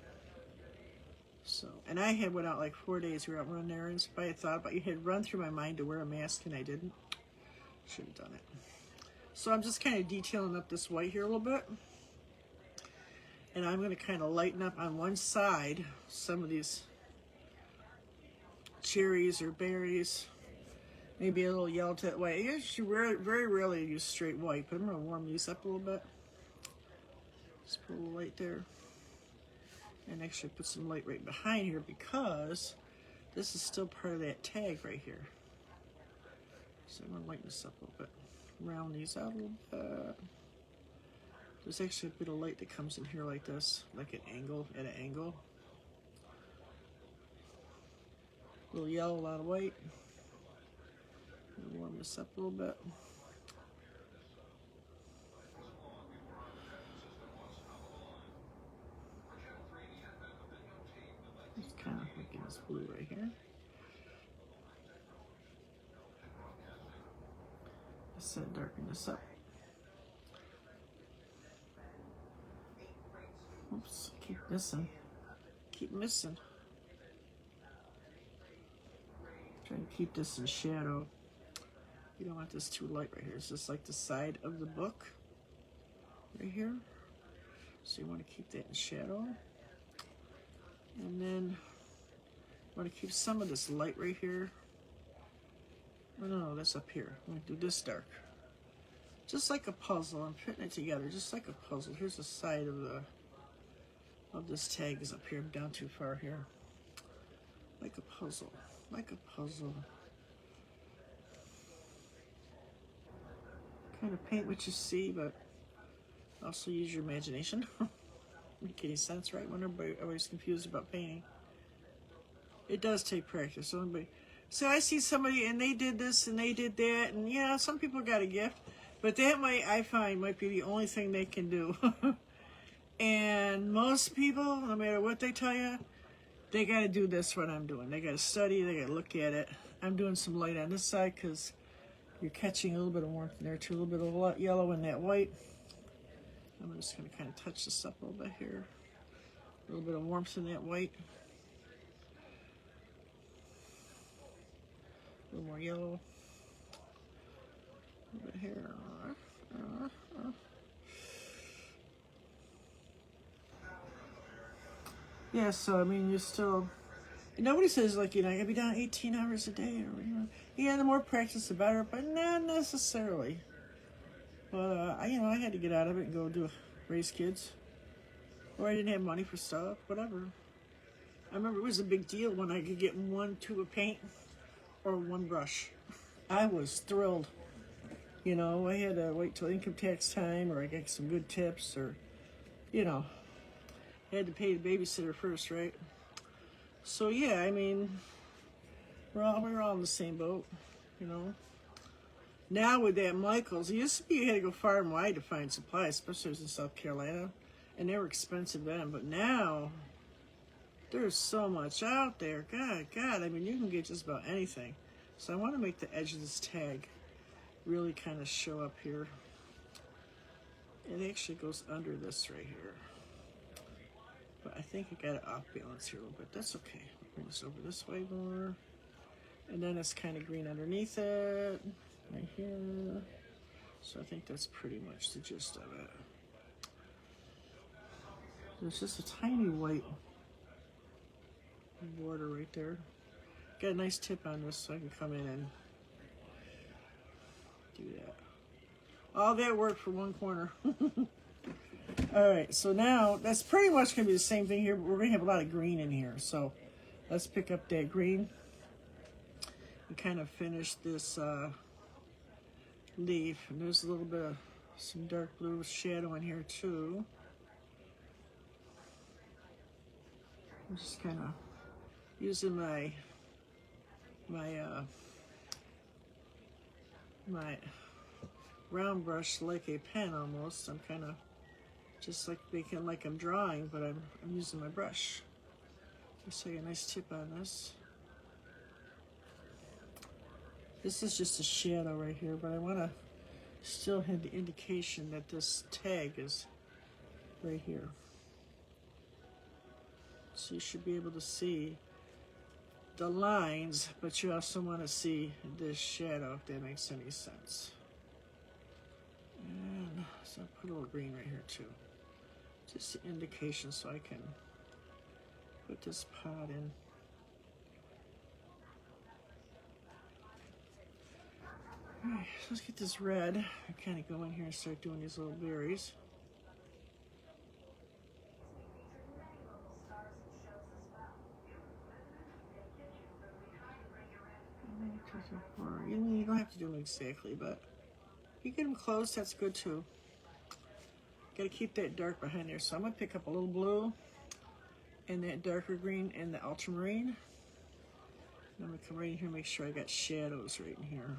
So, and I had went out like 4 days. We were out running errands. If I had thought about it, you had run through my mind to wear a mask, and I didn't. Should have done it. So I'm just kind of detailing up this white here a little bit. And I'm going to kind of lighten up on one side some of these cherries or berries. Maybe a little yellow to that white. I usually very rarely use straight white, but I'm going to warm these up a little bit. Just put a little light there. And actually put some light right behind here because this is still part of that tag right here. So I'm gonna lighten this up a little bit. Round these out a little bit. There's actually a bit of light that comes in here like this, like at an angle. A little yellow, a lot of white. Warm this up a little bit. Just kind of making this blue right here. I said darken this up. Oops, keep missing. Keep missing. Trying to keep this in shadow. You don't want this too light right here. It's just like the side of the book right here. So you want to keep that in shadow. And then you want to keep some of this light right here. Oh no, that's up here. I'm going to do this dark. Just like a puzzle. I'm putting it together just like a puzzle. Here's the side of this tag is up here. I'm down too far here. Like a puzzle. Like a puzzle. Kind of paint what you see, but also use your imagination. Make any sense, right? When everybody's confused about painting. It does take practice. So I see somebody and they did this and they did that, and yeah, some people got a gift, but that I find might be the only thing they can do. And most people, no matter what they tell you, they got to do this, what I'm doing. They got to study, they got to look at it. I'm doing some light on this side because you're catching a little bit of warmth in there too, a little bit of yellow in that white. I'm just going to kind of touch this up a little bit here. A little bit of warmth in that white. A little more yellow. A little bit here. Yeah, so I mean, you still. Nobody says like, you know, I gotta be down 18 hours a day, or you know, yeah, the more practice the better, but not necessarily. But I had to get out of it and go raise kids, or I didn't have money for stuff, whatever. I remember it was a big deal when I could get one tube of paint or one brush. I was thrilled. You know, I had to wait till income tax time, or I got some good tips, or you know, I had to pay the babysitter first, right? So yeah, I mean, we're all in the same boat, you know. Now with that Michaels, it used to be you had to go far and wide to find supplies, especially in South Carolina, and they were expensive then. But now, there's so much out there. God, I mean, you can get just about anything. So I want to make the edge of this tag really kind of show up here. It actually goes under this right here. But I think I got it off balance here a little bit. That's okay. Bring this over this way more. And then it's kind of green underneath it. Right here. So I think that's pretty much the gist of it. There's just a tiny white border right there. Got a nice tip on this so I can come in and do that. All that work for one corner. All right, so now that's pretty much going to be the same thing here, but we're going to have a lot of green in here. So let's pick up that green and kind of finish this leaf. And there's a little bit of some dark blue shadow in here too. I'm just kind of using my round brush like a pen almost. I'm kind of just like making like I'm drawing, but I'm using my brush. Just so I get a nice tip on this. This is just a shadow right here, but I want to still have the indication that this tag is right here. So you should be able to see the lines, but you also want to see this shadow, if that makes any sense. And so I'll put a little green right here too. Just an indication so I can put this pot in. Alright, so let's get this red. I kind of go in here and start doing these little berries. You don't have to do them exactly, but if you get them close, that's good too. Gotta keep that dark behind there. So I'm gonna pick up a little blue and that darker green and the ultramarine. I'm gonna come right in here and make sure I got shadows right in here.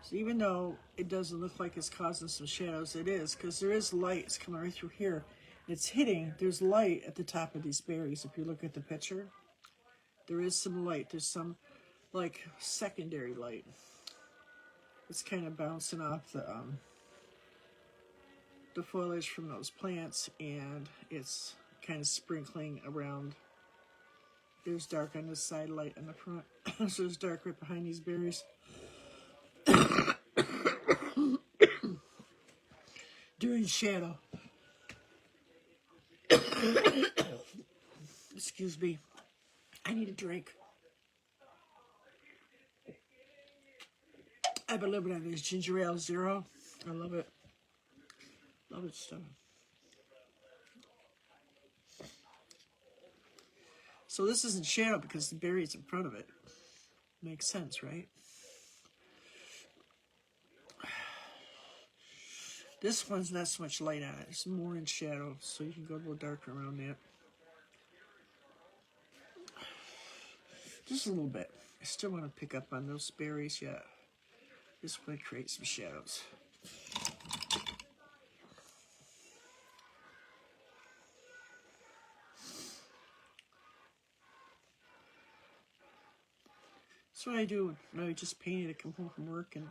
So even though it doesn't look like it's causing some shadows, it is, because there is light. It's coming right through here. It's hitting. There's light at the top of these berries. If you look at the picture, there is some light. There's some like secondary light. It's kind of bouncing off the foliage from those plants, and it's kind of sprinkling around. There's dark on this side, light on the front. So there's dark right behind these berries. During shadow. Excuse me. I need a drink. I've been living on this ginger ale zero. I love it. Love it stuff. So this isn't shadow because the berry's in front of it. Makes sense, right? This one's not so much light on it. It's more in shadow, so you can go a little darker around that. Just a little bit. I still want to pick up on those berries yet. Just want to create some shadows. That's what I do when I just painted. I come home from work and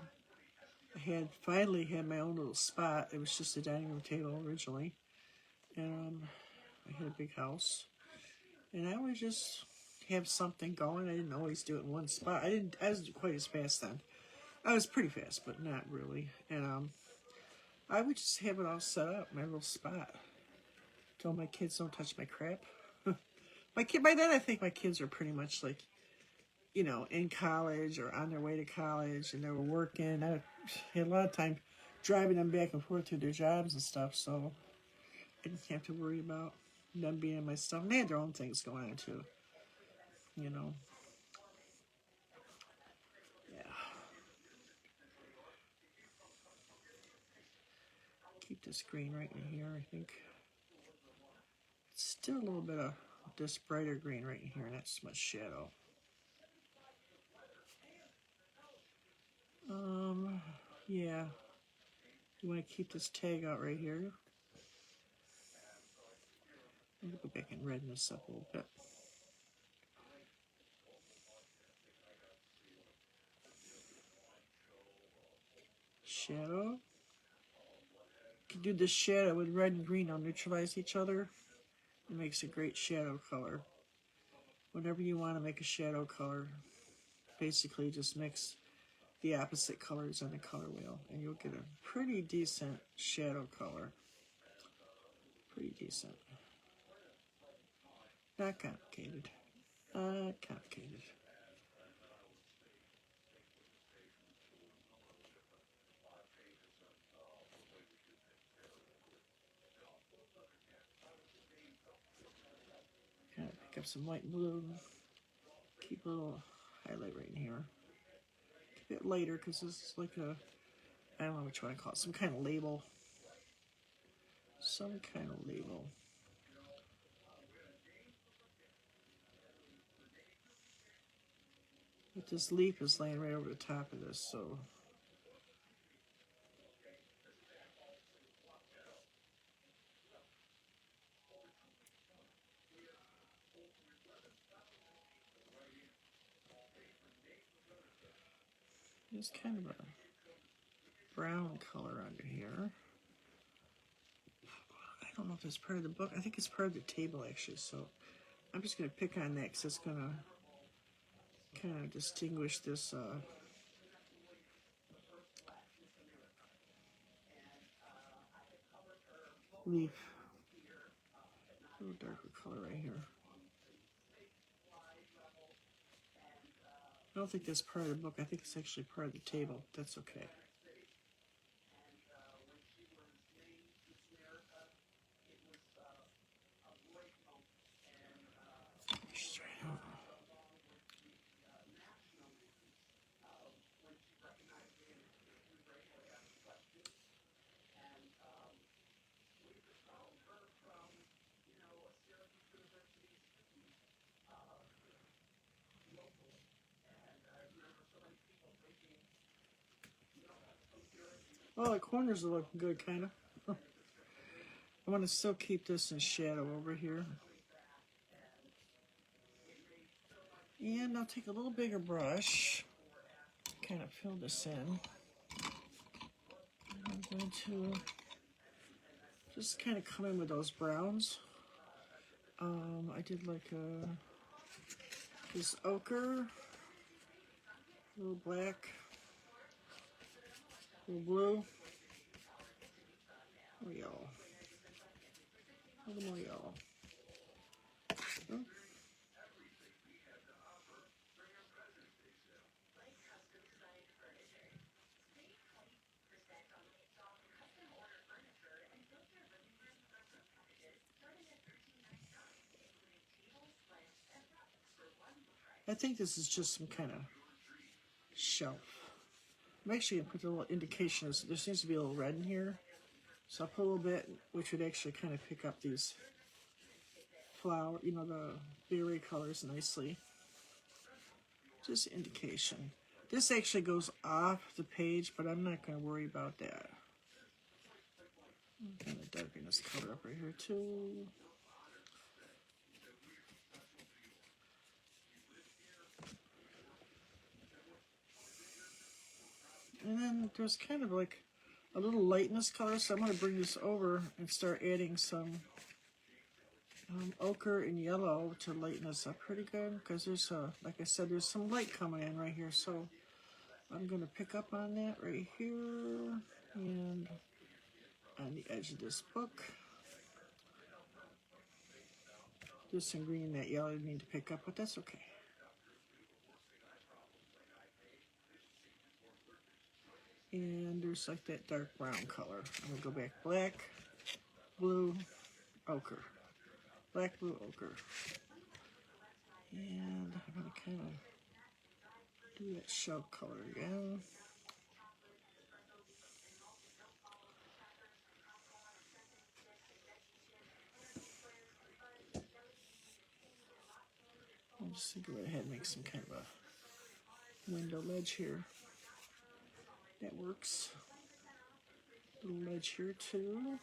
I finally had my own little spot. It was just a dining room table originally. And I had a big house. And I would just have something going. I didn't always do it in one spot. I wasn't quite as fast then. I was pretty fast, but not really. And I would just have it all set up, my little spot. Tell my kids don't touch my crap. By then I think my kids are pretty much like, you know, in college or on their way to college, and they were working. I had a lot of time driving them back and forth to their jobs and stuff, so I didn't have to worry about them being in my stuff. And they had their own things going on too, you know. Yeah. Keep this green right in here, I think. It's still a little bit of this brighter green right in here, not so much shadow. Yeah. You want to keep this tag out right here. I'm going to go back and redden this up a little bit. Shadow. You can do this shadow with red and green. They'll neutralize each other. It makes a great shadow color. Whenever you want to make a shadow color, basically just mix the opposite colors on the color wheel, and you'll get a pretty decent shadow color. Pretty decent. Not complicated. Not complicated. Kind of pick up some white and blue. Keep a little highlight right in here. Keep it lighter because this is like a, I don't know what you want to call it, some kind of label. Some kind of label. But this leaf is laying right over the top of this, so it's kind of a brown color under here. I don't know if it's part of the book. I think it's part of the table, actually, so I'm just going to pick on that because it's going to kind of distinguish this leaf. A little darker color right here. I don't think that's part of the book. I think it's actually part of the table. That's okay. Well, the corners are looking good, kind of. I want to still keep this in shadow over here. And I'll take a little bigger brush, kind of fill this in. I'm going to just kind of come in with those browns. I did like this ochre, a little black, a little blue, a little yellow, a little more yellow. Oh. I think this is just some kind of shelf. I'm actually going to put a little indication. There seems to be a little red in here. So I'll put a little bit, which would actually kind of pick up these flower, you know, the berry colors nicely. Just indication. This actually goes off the page, but I'm not going to worry about that. I'm going to darken this color up right here too. And then there's kind of like a little light in this color, so I'm going to bring this over and start adding some ochre and yellow to lighten this up pretty good, because there's like I said, there's some light coming in right here, so I'm going to pick up on that right here and on the edge of this book. There's some green in that yellow I need to pick up, but that's okay. And there's like that dark brown color. I'm going to go back black, blue, ochre. Black, blue, ochre. And I'm going to kind of do that shell color again. I'm just going to go ahead and make some kind of a window ledge here. That works. Little ledge here too.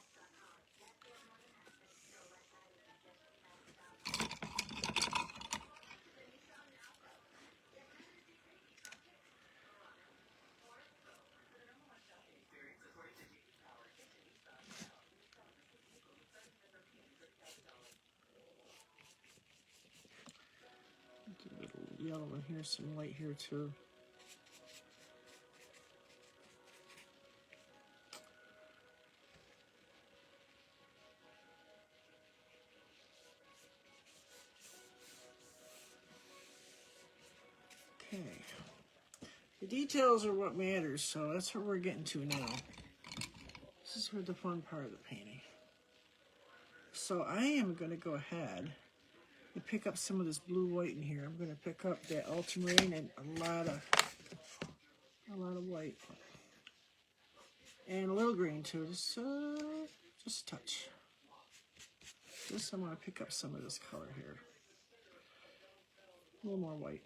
Get a little yellow in here, some light here too. Okay. The details are what matters, so that's what we're getting to now. This is where the fun part of the painting. So I am going to go ahead and pick up some of this blue white in here. I'm going to pick up that ultramarine and a lot of white. And a little green too, just a touch. Just I'm going to pick up some of this color here. A little more white.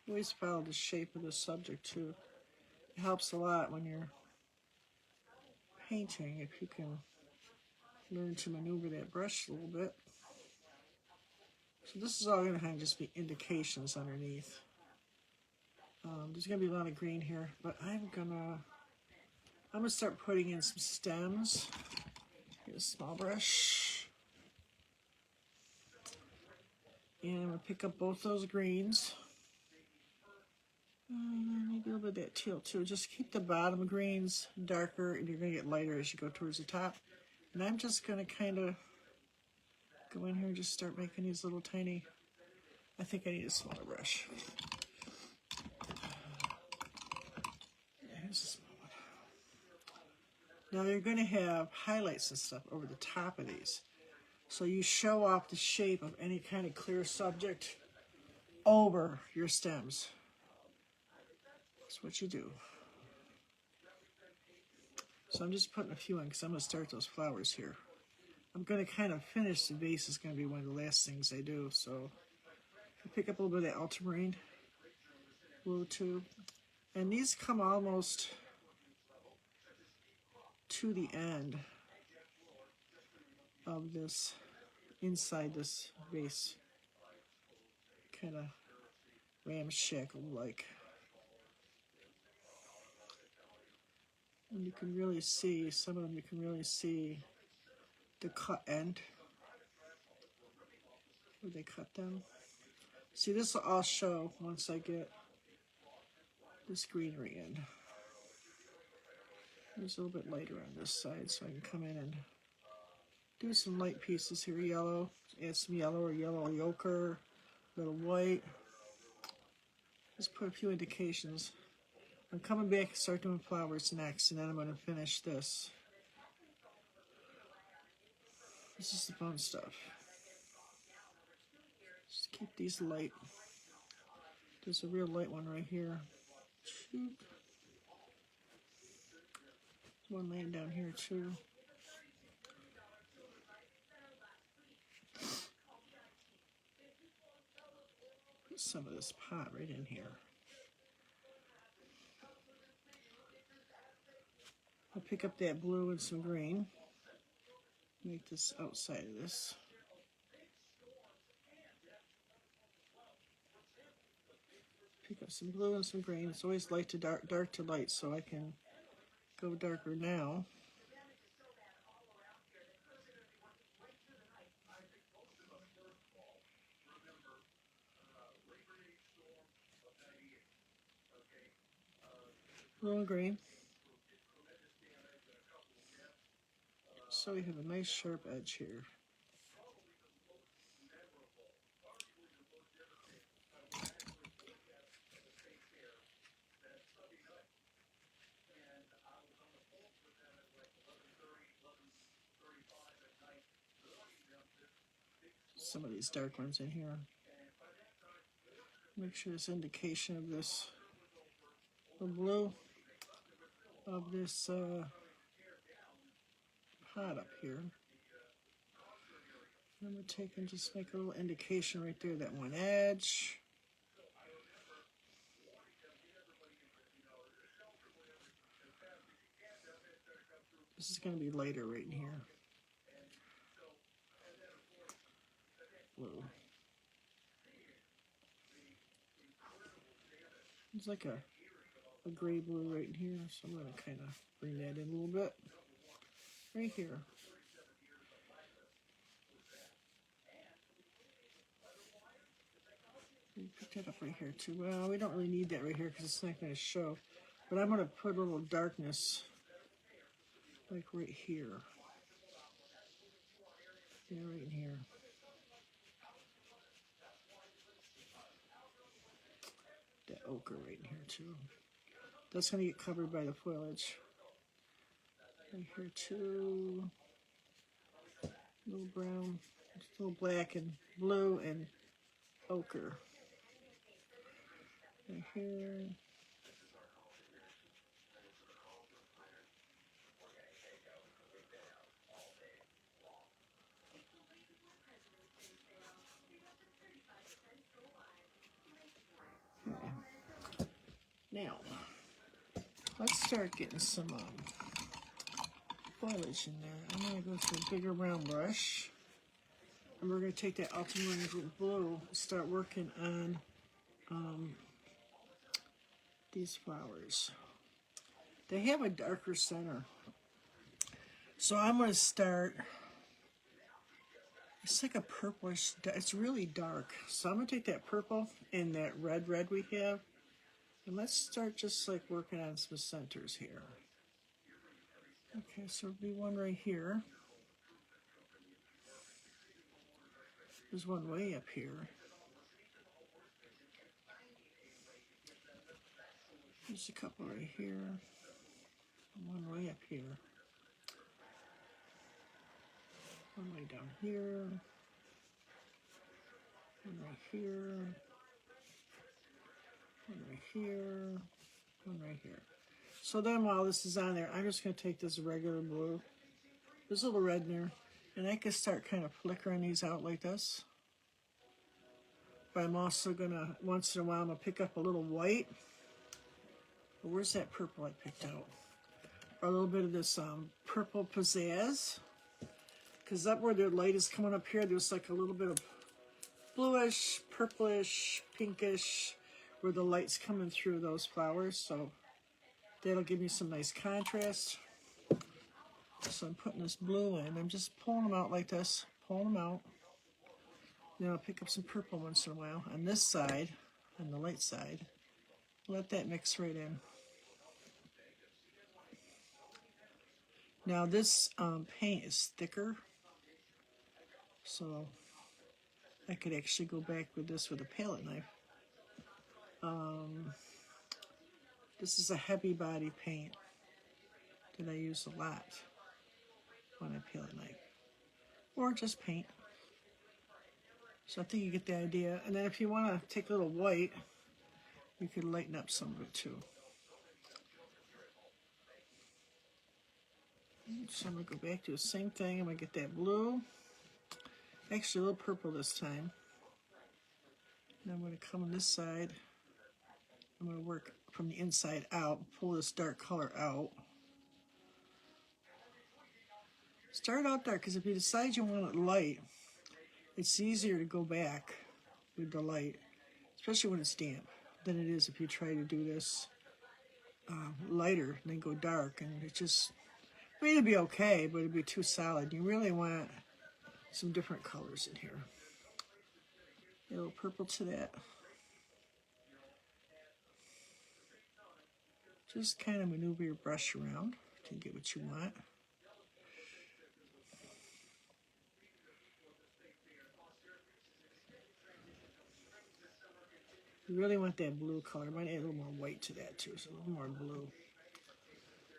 Always follow the shape of the subject too. It helps a lot when you're painting if you can learn to maneuver that brush a little bit. So this is all going to kind of just be indications underneath. There's going to be a lot of green here, but I'm gonna start putting in some stems. Get a small brush, and I'm gonna pick up both those greens. Maybe a little bit of that teal too. Just keep the bottom greens darker, and you're going to get lighter as you go towards the top. And I'm just going to kind of go in here and just start making these little tiny. I think I need a smaller brush. Here's a small one. Now you're going to have highlights and stuff over the top of these, so you show off the shape of any kind of clear subject over your stems. That's what you do. So I'm just putting a few in because I'm going to start those flowers here. I'm going to kind of finish the vase. Is going to be one of the last things I do. So I pick up a little bit of that ultramarine blue too. And these come almost to the end of this, inside this vase. Kind of ramshackle like. And you can really see, some of them you can really see the cut end, where they cut them. See, this will all show once I get this greenery in. It's a little bit lighter on this side, so I can come in and do some light pieces here. Yellow, add some yellow or yellow ochre, a little white. Just put a few indications. I'm coming back and start doing flowers next, and then I'm going to finish this. This is the fun stuff. Just keep these light. There's a real light one right here. Shoot. There's one laying down here too. Put some of this pot right in here. I'll pick up that blue and some green. Make this outside of this. Pick up some blue and some green. It's always light to dark, dark to light, so I can go darker now. Blue and green. So we have a nice sharp edge here. Some of these dark ones in here. Make sure there's indication of this, the blue of this pot up here. I'm going to take and just make a little indication right there, that one edge. This is going to be lighter right in here. Blue. It's like a gray blue right in here, so I'm going to kind of bring that in a little bit. Right here. Pick that up right here too. Well, we don't really need that right here because it's not going to show. But I'm going to put a little darkness like right here. Yeah, right in here. That ochre right in here too. That's going to get covered by the foliage. Right here too. A little brown, just a little black and blue and ochre. Right here. Okay. Now, let's start getting some foliage in there. I'm going to go to a bigger round brush. And we're going to take that ultramarine blue and start working on these flowers. They have a darker center. So I'm going to start, it's like a purplish, it's really dark. So I'm going to take that purple and that red we have, and let's start just like working on some centers here. Okay, so there'll be one right here. There's one way up here. There's a couple right here. One way up here. One way down here. One right here. one right here, one right here. So then while this is on there, I'm just going to take this regular blue. There's a little red in there. And I can start kind of flickering these out like this. But I'm also going to, once in a while, I'm going to pick up a little white. But where's that purple I picked out? Or a little bit of this purple pizzazz. Because up where the light is coming up here, there's like a little bit of bluish, purplish, pinkish, where the light's coming through those flowers. So that'll give me some nice contrast. So I'm putting this blue in. I'm just pulling them out like this, pulling them out. Then I'll pick up some purple once in a while on this side, on the light side. Let that mix right in. Now this paint is thicker, so I could actually go back with this with a palette knife. This is a heavy body paint that I use a lot on a palette knife, or just paint. So I think you get the idea. And then if you want to take a little white, you could lighten up some of it too. So I'm going to go back to the same thing. I'm going to get that blue. Actually, a little purple this time. And I'm going to come on this side. I'm going to work from the inside out, pull this dark color out. Start out dark, because if you decide you want it light, it's easier to go back with the light, especially when it's damp, than it is if you try to do this lighter and then go dark. And it just, I mean, it'd be okay, but it'd be too solid. You really want some different colors in here. A little purple to that. Just kind of maneuver your brush around to get what you want. You really want that blue color. I might add a little more white to that too, so a little more blue.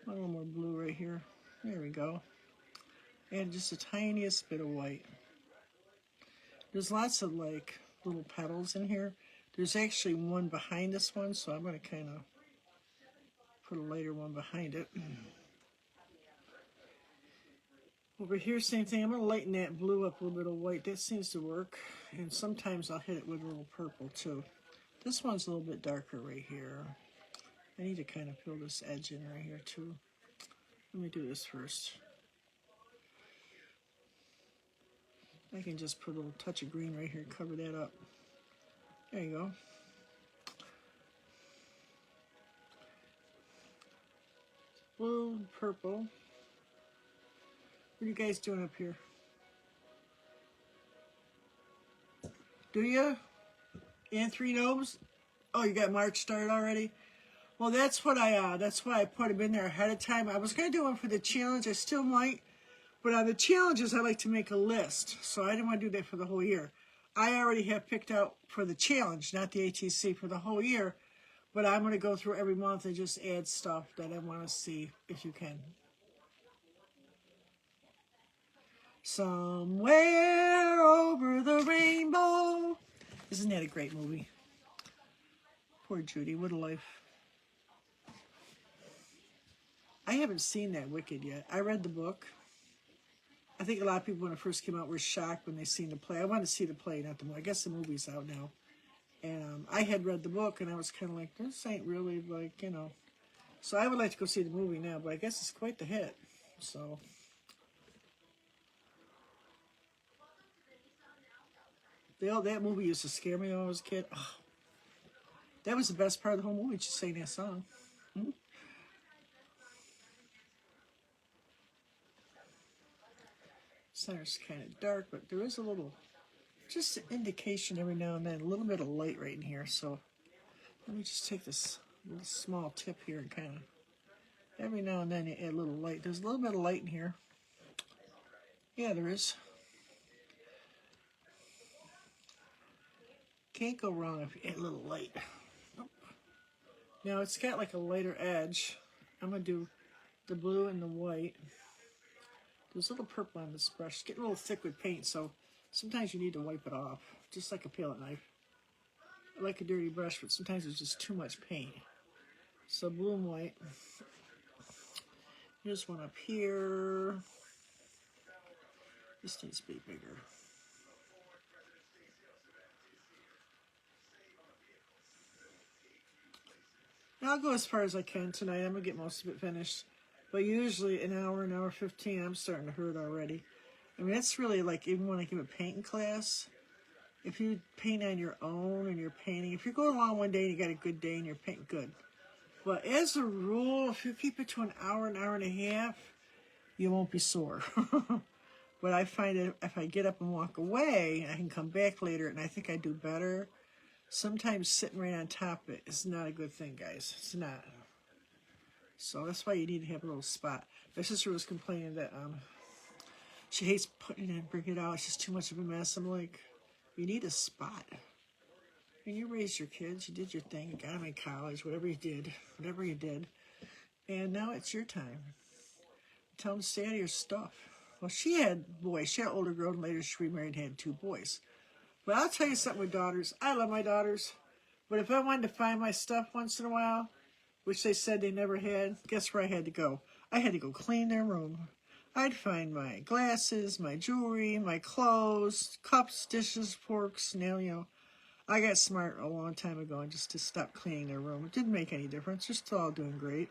A little more blue right here. There we go. And just the tiniest bit of white. There's lots of like little petals in here. There's actually one behind this one, so I'm going to kind of put a lighter one behind it. Over here, same thing. I'm going to lighten that blue up a little bit of white. That seems to work. And sometimes I'll hit it with a little purple too. This one's a little bit darker right here. I need to kind of fill this edge in right here too. Let me do this first. I can just put a little touch of green right here and cover that up. There you go. Blue, purple. What are you guys doing up here? Do you? And 3 gnomes? Oh, you got March started already? Well, that's why I put them in there ahead of time. I was going to do one for the challenge. I still might. But on the challenges, I like to make a list. So I didn't want to do that for the whole year. I already have picked out for the challenge, not the ATC, for the whole year. But I'm going to go through every month and just add stuff that I want to see if you can. Somewhere over the rainbow. Isn't that a great movie? Poor Judy, what a life. I haven't seen that Wicked yet. I read the book. I think a lot of people when it first came out were shocked when they seen the play. I wanted to see the play, not the movie. I guess the movie's out now. And I had read the book, and I was kind of like, this ain't really like, you know. So I would like to go see the movie now, but I guess it's quite the hit. So that movie used to scare me when I was a kid. Oh, that was the best part of the whole movie, just saying that song. Center's kind of dark, but there is a little, just an indication every now and then, a little bit of light right in here. So let me just take this little small tip here and kind of, every now and then you add a little light. There's a little bit of light in here. Yeah, there is. Can't go wrong if you add a little light. Nope. Now it's got like a lighter edge. I'm going to do the blue and the white. There's a little purple on this brush. It's getting a little thick with paint, so sometimes you need to wipe it off, just like a palette knife. I like a dirty brush, but sometimes it's just too much paint. So blue and white. Here's one up here. This needs to be bigger. Now I'll go as far as I can tonight. I'm going to get most of it finished. But usually an hour 15, I'm starting to hurt already. I mean, that's really like, even when I give a painting class, if you paint on your own and you're painting, if you're going along one day and you got a good day and you're painting good. But as a rule, if you keep it to an hour and a half, you won't be sore. But I find that if I get up and walk away, I can come back later and I think I do better. Sometimes sitting right on top of it is not a good thing, guys. It's not. So that's why you need to have a little spot. My sister was complaining that she hates putting it in, bringing it out. It's just too much of a mess. I'm like, you need a spot. And you raised your kids. You did your thing. You got them in college, whatever you did. And now it's your time. Tell them to stay out of your stuff. Well, she had boys. She had an older girl, and later she remarried and had 2 boys. But I'll tell you something with daughters. I love my daughters. But if I wanted to find my stuff once in a while, which they said they never had, guess where I had to go? I had to go clean their room. I'd find my glasses, my jewelry, my clothes, cups, dishes, forks. Now, you know, I got smart a long time ago and just to stop cleaning their room. It didn't make any difference. They're still all doing great.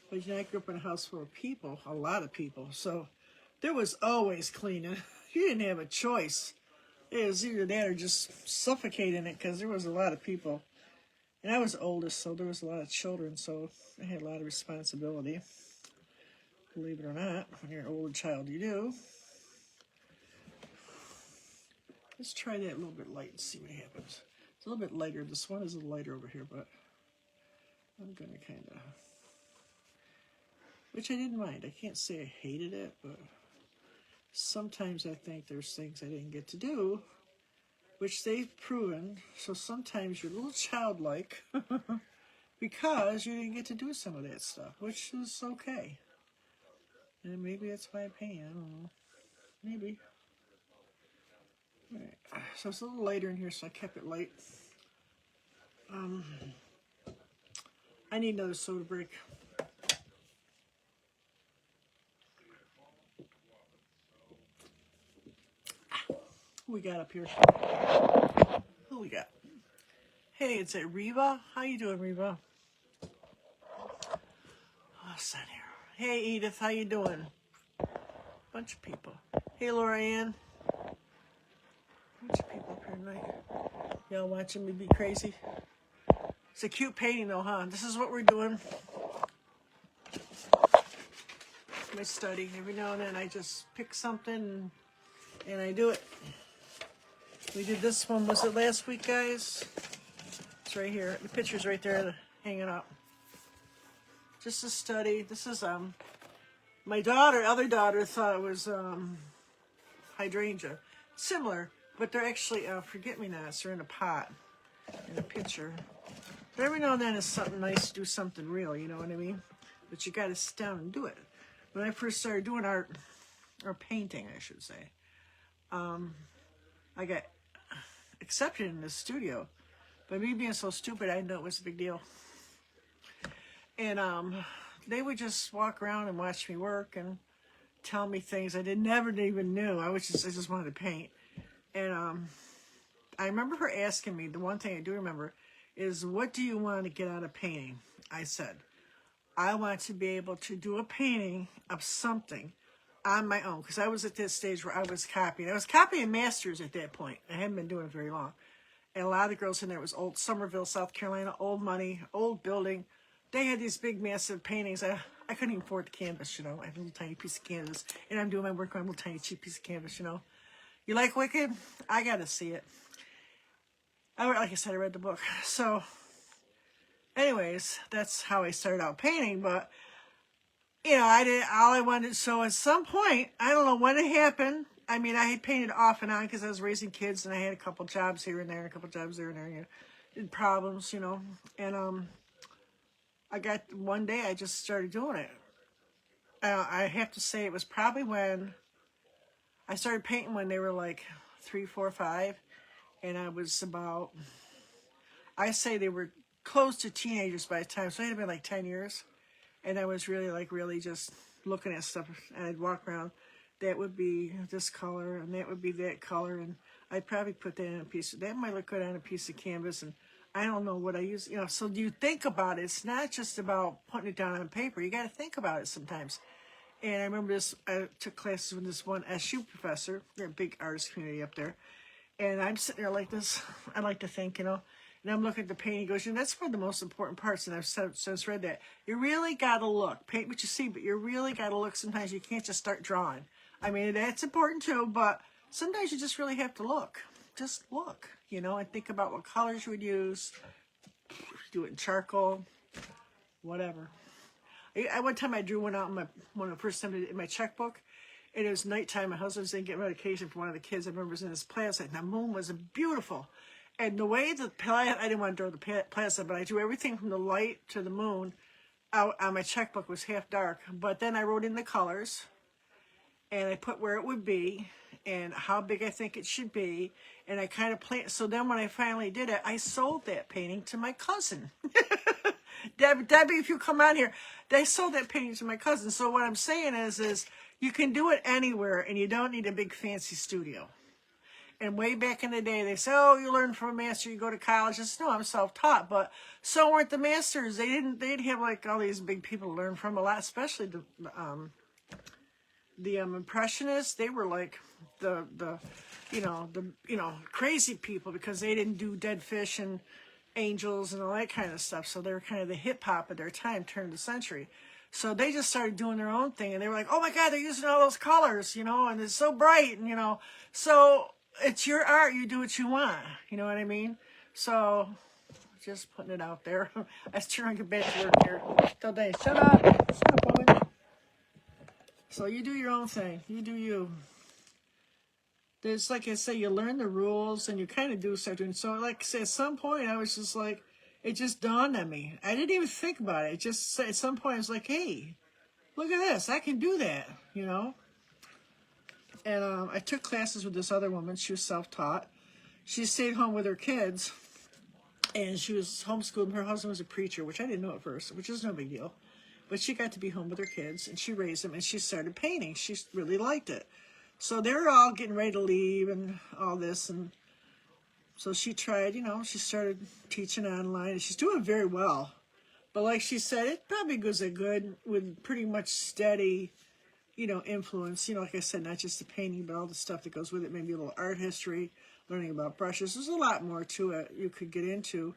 But you know, I grew up in a house full of people, a lot of people. So there was always cleaning. You didn't have a choice. It was either that or just suffocating it because there was a lot of people. And I was oldest, so there was a lot of children, so I had a lot of responsibility. Believe it or not, when you're an older child, you do. Let's try that a little bit light and see what happens. It's a little bit lighter. This one is a little lighter over here, but I'm going to kind of... Which I didn't mind. I can't say I hated it, but sometimes I think there's things I didn't get to do, which they've proven. So sometimes you're a little childlike because you didn't get to do some of that stuff, which is okay. And maybe that's why I paint. I don't know. Maybe. All right. So it's a little lighter in here, so I kept it light. I need another soda break. Who we got up here? Who we got? Hey, it's at Reva. How you doing, Reva? Oh, son here. Hey, Edith. How you doing? Bunch of people. Hey, Laura Ann. Bunch of people up here tonight. Y'all watching me be crazy? It's a cute painting, though, huh? This is what we're doing. My study. Every now and then I just pick something and I do it. We did this one, was it last week, guys? It's right here. The picture's right there hanging up. Just a study. This is, my other daughter thought it was hydrangea. Similar, but they're actually forget-me-nots. They're in a pot, in a pitcher. But every now and then it's something nice to do something real, you know what I mean? But you got to sit down and do it. When I first started doing art, or painting, I should say, I got accepted in the studio. But me being so stupid, I didn't know it was a big deal. And they would just walk around and watch me work and tell me things I never even knew. I just wanted to paint. And I remember her asking me, the one thing I do remember is, what do you want to get out of painting? I said, I want to be able to do a painting of something on my own, because I was at this stage where I was copying. I was copying masters at that point. I hadn't been doing it very long. And a lot of the girls in there, was old Somerville, South Carolina, old money, old building. They had these big, massive paintings. I couldn't even afford the canvas, you know. I had a little tiny piece of canvas. And I'm doing my work on a little tiny, cheap piece of canvas, you know. You like Wicked? I got to see it. Like I said, I read the book. So, anyways, that's how I started out painting. But, you know, I did all I wanted. So at some point, I don't know when it happened. I mean, I had painted off and on because I was raising kids and I had a couple jobs here and there, a couple jobs there and there, you know, did problems, you know. And I got one day I just started doing it. I have to say it was probably when I started painting when they were like 3, 4, 5, and I was about, I say they were close to teenagers by the time, so it had been like 10 years. And I was really like really just looking at stuff, and I'd walk around. That would be this color, and that would be that color, and I'd probably put that in a piece of, that might look good on a piece of canvas, and I don't know what I use, you know. So do you think about it? It's not just about putting it down on paper. You got to think about it sometimes. And I remember this, I took classes with this one SU professor. They're a big artist community up there. And I'm sitting there like this. I like to think, you know. And I'm looking at the painting. He goes, you know, that's one of the most important parts. And I've since read that. You really got to look. Paint what you see, but you really got to look. Sometimes you can't just start drawing. I mean, that's important too, but sometimes you just really have to look. Just look, you know, and think about what colors you would use. Do it in charcoal, whatever. One time I drew one out in the first time in my checkbook, and it was nighttime. My husband was in getting medication for one of the kids. I remember it was in this plaza, and the moon was beautiful. And the way the plaza, I didn't want to draw the plaza, but I drew everything from the light to the moon out on my checkbook. Was half dark. But then I wrote in the colors, and I put where it would be, and how big I think it should be, and I kind of planned. So then when I finally did it, I sold that painting to my cousin. Debbie, if you come out here, they sold that painting to my cousin. So what I'm saying is you can do it anywhere, and you don't need a big fancy studio. And way back in the day, they say, oh, you learn from a master, you go to college. I said, no, I'm self-taught. But so weren't the masters. They'd have like all these big people to learn from a lot, especially the Impressionists. They were like the crazy people, because they didn't do dead fish and angels and all that kind of stuff. So they were kind of the hip hop of their time, turn of the century. So they just started doing their own thing, and they were like, oh my God, they're using all those colors, you know, and it's so bright, and, you know, so it's your art. You do what you want. You know what I mean? So just putting it out there. I was trying to get back to work here. Tell Dave, shut up. Stop, Owen. So you do your own thing. You do you. There's, like I say, you learn the rules, and you kind of do something. So, like I say, at some point, I was just like, it just dawned on me. I didn't even think about it. It just, at some point, I was like, hey, look at this. I can do that, you know? And I took classes with this other woman. She was self-taught. She stayed home with her kids, and she was homeschooled. Her husband was a preacher, which I didn't know at first, which is no big deal. But she got to be home with her kids, and she raised them, and she started painting. She really liked it. So they were all getting ready to leave and all this. And so she tried, you know, she started teaching online, and she's doing very well. But like she said, it probably goes a good with pretty much steady, you know, influence. You know, like I said, not just the painting, but all the stuff that goes with it. Maybe a little art history, learning about brushes. There's a lot more to it you could get into.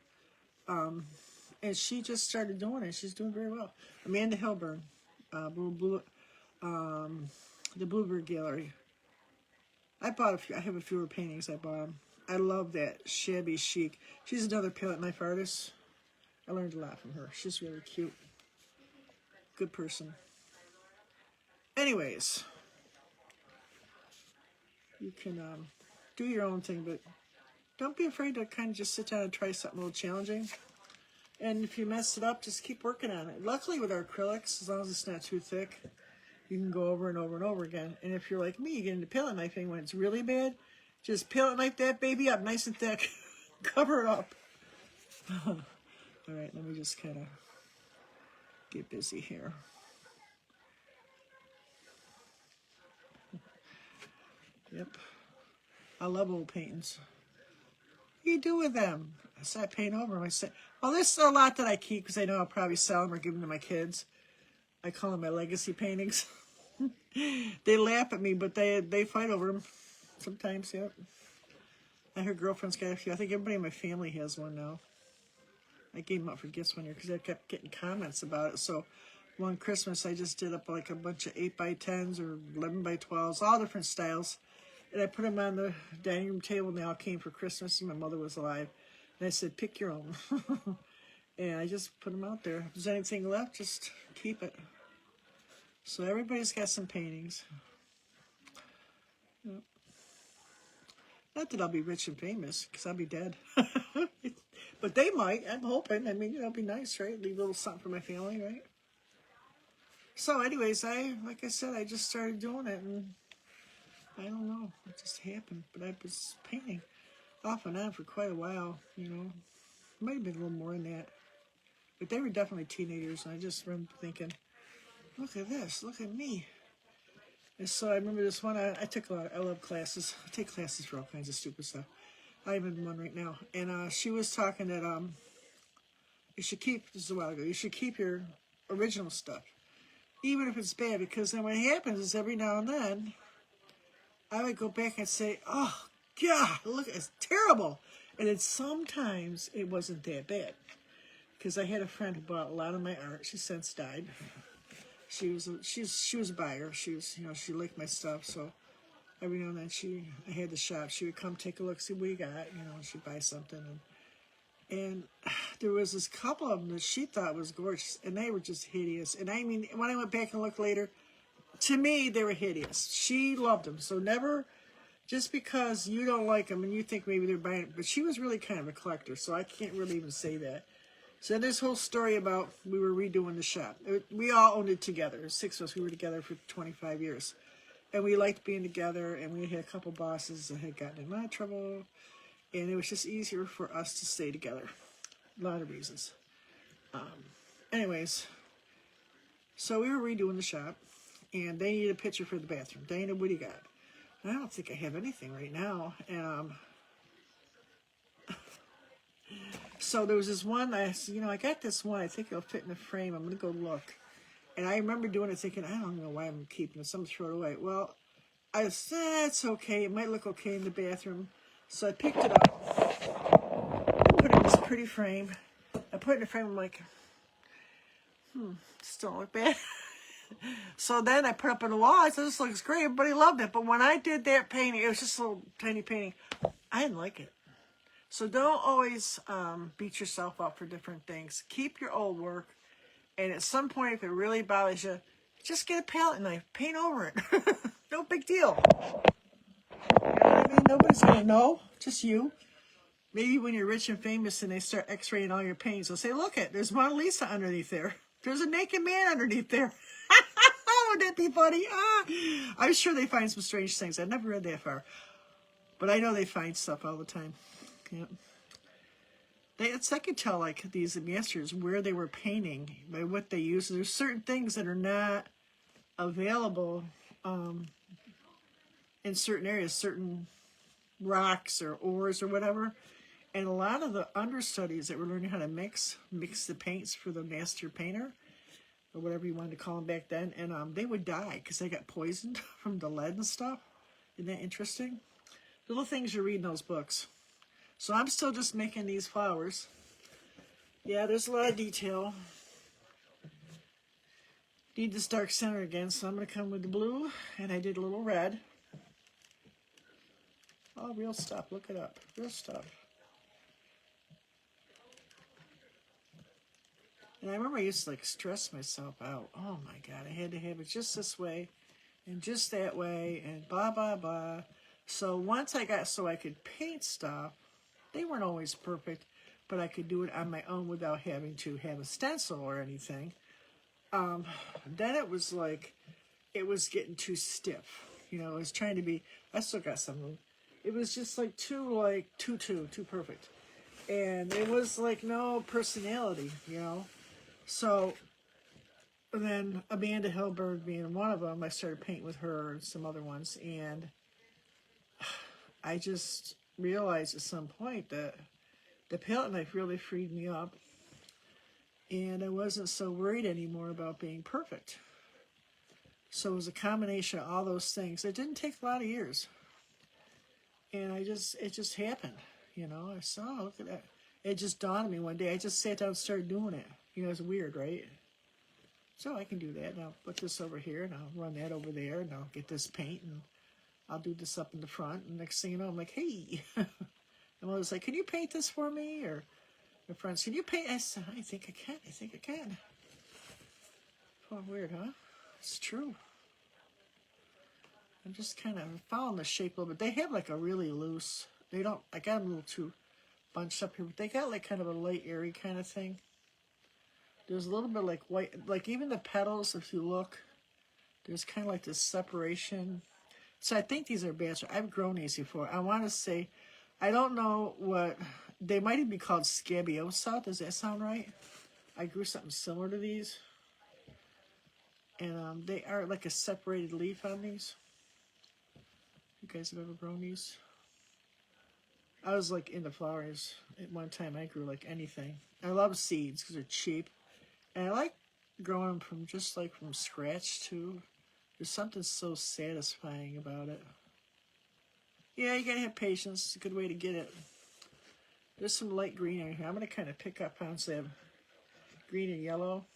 And she just started doing it. She's doing very well. Amanda Hilburn, the Bluebird Gallery. I have a few of her paintings I bought them. I love that shabby chic. She's another palette knife artist. I learned a lot from her. She's really cute. Good person. Anyways, you can do your own thing, but don't be afraid to kind of just sit down and try something a little challenging. And if you mess it up, just keep working on it. Luckily with acrylics, as long as it's not too thick, you can go over and over and over again. And if you're like me, you get into palette knifing when it's really bad, just palette knife that baby up nice and thick. Cover it up. All right, let me just kind of get busy here. Yep. I love old paintings. What do you do with them? I said I paint over them. I said, well, there's a lot that I keep because I know I'll probably sell them or give them to my kids. I call them my legacy paintings. They laugh at me, but they fight over them sometimes, yep. And her girlfriend's got a few. I think everybody in my family has one now. I gave them up for gifts one year because I kept getting comments about it. So one Christmas, I just did up like a bunch of 8x10s or 11x12s, all different styles. And I put them on the dining room table, and they all came for Christmas, and my mother was alive. And I said, pick your own. And I just put them out there. If there's anything left, just keep it. So everybody's got some paintings. Yep. Not that I'll be rich and famous, because I'll be dead. But they might. I'm hoping. I mean, it'll be nice, right? Leave a little something for my family, right? So anyways, like I said, I just started doing it. And I don't know. It just happened. But I was painting off and on for quite a while, you know. It might have been a little more than that. But they were definitely teenagers, and I just remember thinking, look at this, look at me. And so I remember this one, I took a lot, I love classes. I take classes for all kinds of stupid stuff. I have one right now. And she was talking that you should keep, this is a while ago, you should keep your original stuff, even if it's bad, because then what happens is every now and then, I would go back and say, oh, God, look, it's terrible. And then sometimes it wasn't that bad. Because I had a friend who bought a lot of my art. She's since died. She was a buyer. She was, you know, she liked my stuff. So every now and then I had the shop. She would come take a look, see what we got, you know, and she'd buy something. And there was this couple of them that she thought was gorgeous, and they were just hideous. And I mean, when I went back and looked later, to me, they were hideous. She loved them. So never, just because you don't like them and you think maybe they're buying it, but she was really kind of a collector, so I can't really even say that. So this whole story about we were redoing the shop. We all owned it together. 6 of us. We were together for 25 years. And we liked being together, and we had a couple bosses that had gotten in a lot of trouble. And it was just easier for us to stay together. A lot of reasons. Anyways, so we were redoing the shop, and they needed a picture for the bathroom. Dana, what do you got? And I don't think I have anything right now. And so there was this one, I said, you know, I got this one. I think it'll fit in the frame. I'm going to go look. And I remember doing it thinking, I don't know why I'm keeping it. Someone throw it away. Well, I said, it's okay. It might look okay in the bathroom. So I picked it up, put it in this pretty frame. I put it in the frame. I'm like, still don't look bad. So then I put it up on the wall. I said, this looks great. Everybody loved it. But when I did that painting, it was just a little tiny painting. I didn't like it. So don't always beat yourself up for different things. Keep your old work. And at some point, if it really bothers you, just get a palette knife. Paint over it. No big deal. You know what I mean? Nobody's going to know. Just you. Maybe when you're rich and famous and they start x-raying all your paintings, they'll say, look it, there's Mona Lisa underneath there. There's a naked man underneath there. Wouldn't that be funny? I'm sure they find some strange things. I've never read that far. But I know they find stuff all the time. Yeah. I could tell, like, these masters, where they were painting, by what they use. There's certain things that are not available in certain areas, certain rocks or ores or whatever. And a lot of the understudies that were learning how to mix the paints for the master painter, or whatever you wanted to call them back then, and they would die because they got poisoned from the lead and stuff. Isn't that interesting? Little things you read in those books. So I'm still just making these flowers. Yeah, there's a lot of detail. Need this dark center again, so I'm going to come with the blue, and I did a little red. Oh, real stuff. Look it up. Real stuff. And I remember I used to, like, stress myself out. Oh, my God. I had to have it just this way and just that way and blah, blah, blah. So once I got so I could paint stuff, they weren't always perfect, but I could do it on my own without having to have a stencil or anything. Then it was like, it was getting too stiff. You know, it was trying to be, I still got some of them. It was just like too perfect. And it was like no personality, you know. So then Amanda Hillberg being one of them, I started painting with her and some other ones. And I just realized at some point that the palette knife really freed me up. And I wasn't so worried anymore about being perfect. So it was a combination of all those things. It didn't take a lot of years. And it just happened, you know. I saw, look at that. It just dawned on me one day. I just sat down and started doing it. You know, it's weird, right? So I can do that. And I'll put this over here, and I'll run that over there, and I'll get this paint, and I'll do this up in the front. And next thing you know, I'm like, hey. And I was like, can you paint this for me? Or my friends, can you paint? I said, I think I can. Oh, weird, huh? It's true. I'm just kind of following the shape a little bit. They have like a really loose, I got them a little too bunched up here, but they got like kind of a light, airy kind of thing. There's a little bit like white, like even the petals, if you look, there's kind of like this separation. So I think these are bachelor. I've grown these before. I want to say, I don't know what, they might even be called scabiosa. Does that sound right? I grew something similar to these. And they are like a separated leaf on these. You guys have ever grown these? I was like into flowers. At one time I grew like anything. I love seeds because they're cheap. And I like growing them from just like from scratch too. There's something so satisfying about it. Yeah, you gotta have patience. It's a good way to get it. There's some light green in here. I'm gonna kind of pick up on some green and yellow.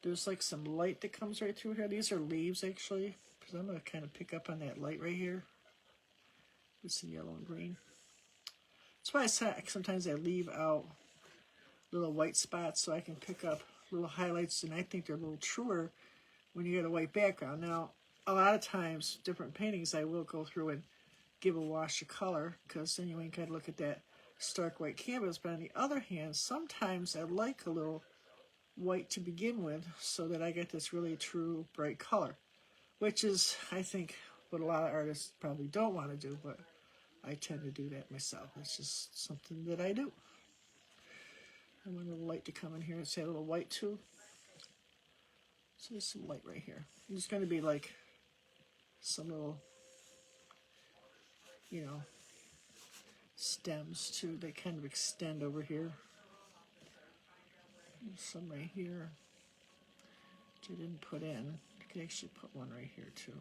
There's like some light that comes right through here. These are leaves actually. Because I'm gonna kind of pick up on that light right here. With some yellow and green. That's why I say sometimes I leave out little white spots so I can pick up little highlights, and I think they're a little truer when you get a white background. Now, a lot of times, different paintings, I will go through and give a wash of color, because then you ain't got to look at that stark white canvas. But on the other hand, sometimes I like a little white to begin with so that I get this really true bright color, which is, I think, what a lot of artists probably don't want to do, but I tend to do that myself. It's just something that I do. I want a little light to come in here and say a little white too. So there's some light right here. There's going to be like some little, you know, stems too. They kind of extend over here. There's some right here, which I didn't put in. I could actually put one right here too.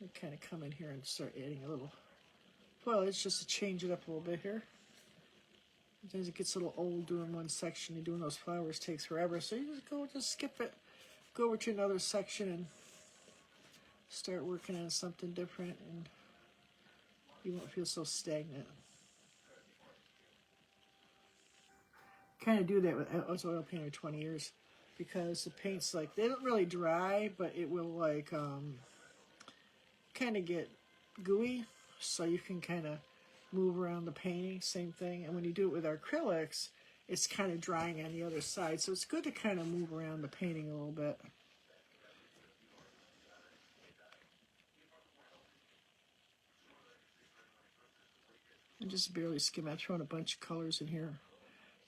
I kind of come in here and start adding a little, well, it's just to change it up a little bit here. Sometimes it gets a little old doing one section, and doing those flowers takes forever. So you just skip it, go over to another section and start working on something different, and you won't feel so stagnant. Kind of do that with, I was an oil painter 20 years, because the paint's like, they don't really dry, but it will like kind of get gooey, so you can kind of move around the painting, same thing. And when you do it with acrylics, it's kind of drying on the other side, so it's good to kind of move around the painting a little bit. I'm just barely skimming. I'm throwing a bunch of colors in here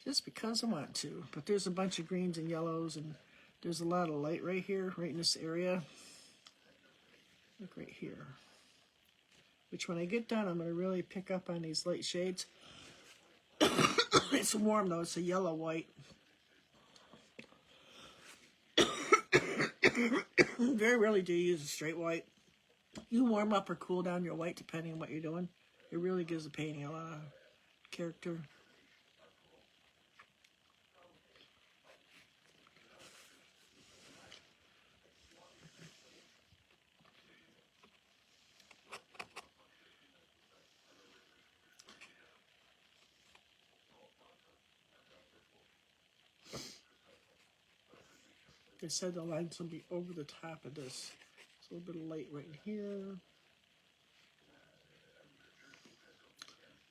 just because I want to, but there's a bunch of greens and yellows, and there's a lot of light right here, right in this area. Look right here. Which when I get done, I'm going to really pick up on these light shades. It's warm though, it's a yellow-white. Very rarely do you use a straight white. You warm up or cool down your white depending on what you're doing. It really gives the painting a lot of character. They said the lines will be over the top of this. There's a little bit of light right in here.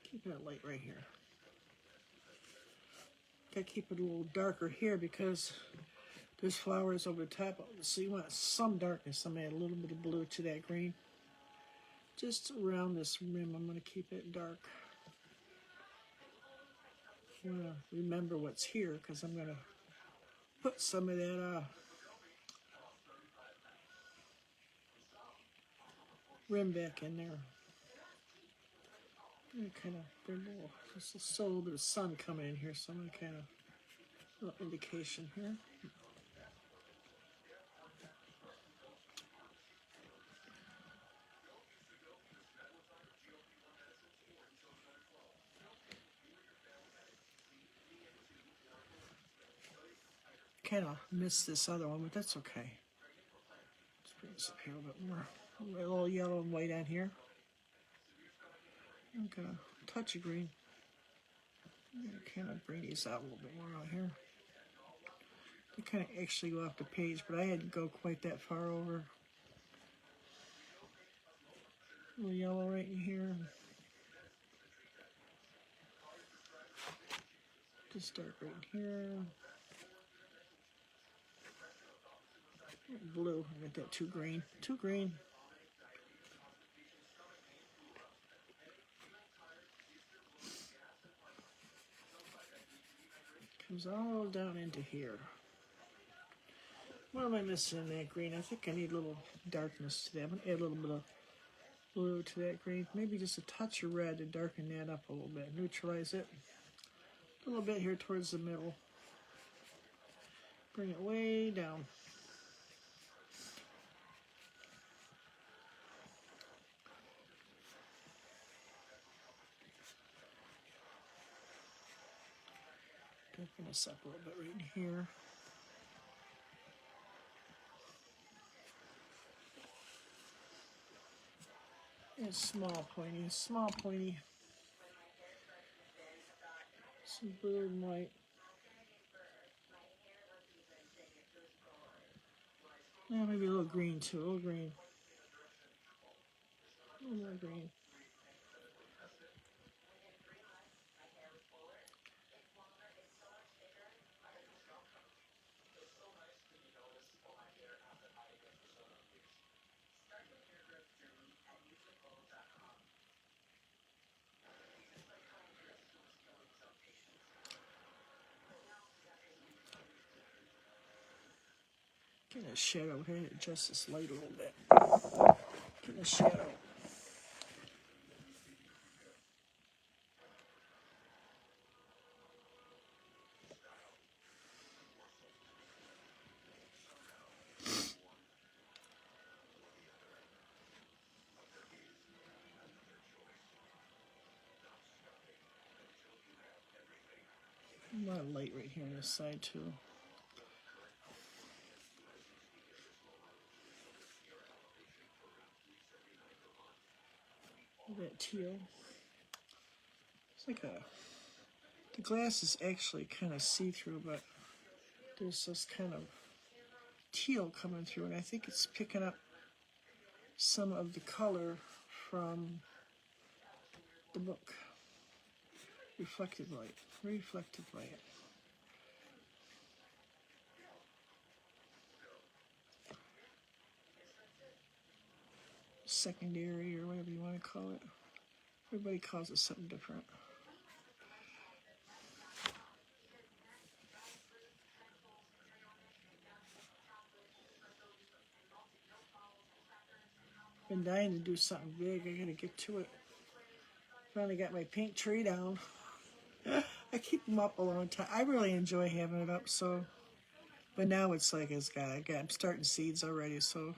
Keep that light right here. Gotta keep it a little darker here because there's flowers over the top of it. So you want some darkness. I'm gonna add a little bit of blue to that green. Just around this rim, I'm gonna keep it dark. I'm gonna remember what's here because I'm gonna put some of that rim back in there. I'm gonna kind of bring a little, just still a little bit of sun coming in here, so I'm gonna kind of, a little indication here. Kind of missed this other one, but that's okay. Let's bring this up here a little bit more. A little yellow and white on here. I'm gonna touch of green. I'm gonna kind of bring these out a little bit more out here. They kind of actually go off the page, but I hadn't go quite that far over. A little yellow right in here. Just dark right in here. Blue. I got that too green. Too green. Comes all down into here. What am I missing in that green? I think I need a little darkness to that. I'm going to add a little bit of blue to that green. Maybe just a touch of red to darken that up a little bit. Neutralize it. A little bit here towards the middle. Bring it way down. Darken this up a little bit right in here. And small pointy, small pointy. Some blue and white. Yeah, maybe a little green too, a little green. A little more green. Get a shadow here, adjust this light a little bit. Get a shadow. A lot of light right here on this side too. That teal. It's like the glass is actually kind of see-through, but there's this kind of teal coming through, and I think it's picking up some of the color from the book. Reflective light, reflective light. Secondary, or whatever you want to call it. Everybody calls it something different. Been dying to do something big. I gotta get to it. Finally got my paint tray down. I keep them up a long time. I really enjoy having it up, so. But now it's like I'm starting seeds already, so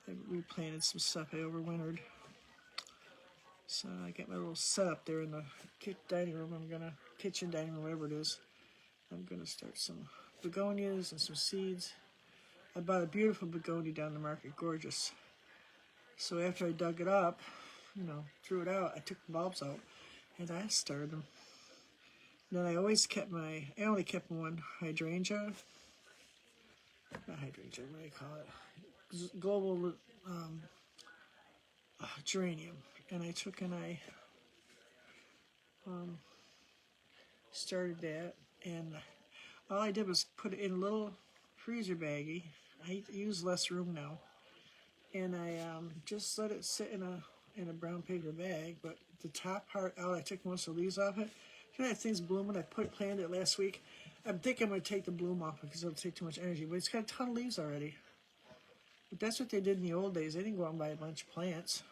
I replanted some stuff I overwintered. So I got my little setup there in the dining room. Kitchen dining room, whatever it is. I'm gonna start some begonias and some seeds. I bought a beautiful begonia down the market, gorgeous. So after I dug it up, threw it out, I took the bulbs out, and I started them. And then I only kept one hydrangea. Not hydrangea, what do you call it? Global geranium. And I took and I started that, and all I did was put it in a little freezer baggie. I use less room now. And I just let it sit in a brown paper bag, but the top part out, I took most of the leaves off it. That thing's blooming. I planted it last week. I'm thinking I'm going to take the bloom off because it'll take too much energy, but it's got a ton of leaves already. But that's what they did in the old days. They didn't go out and buy a bunch of plants.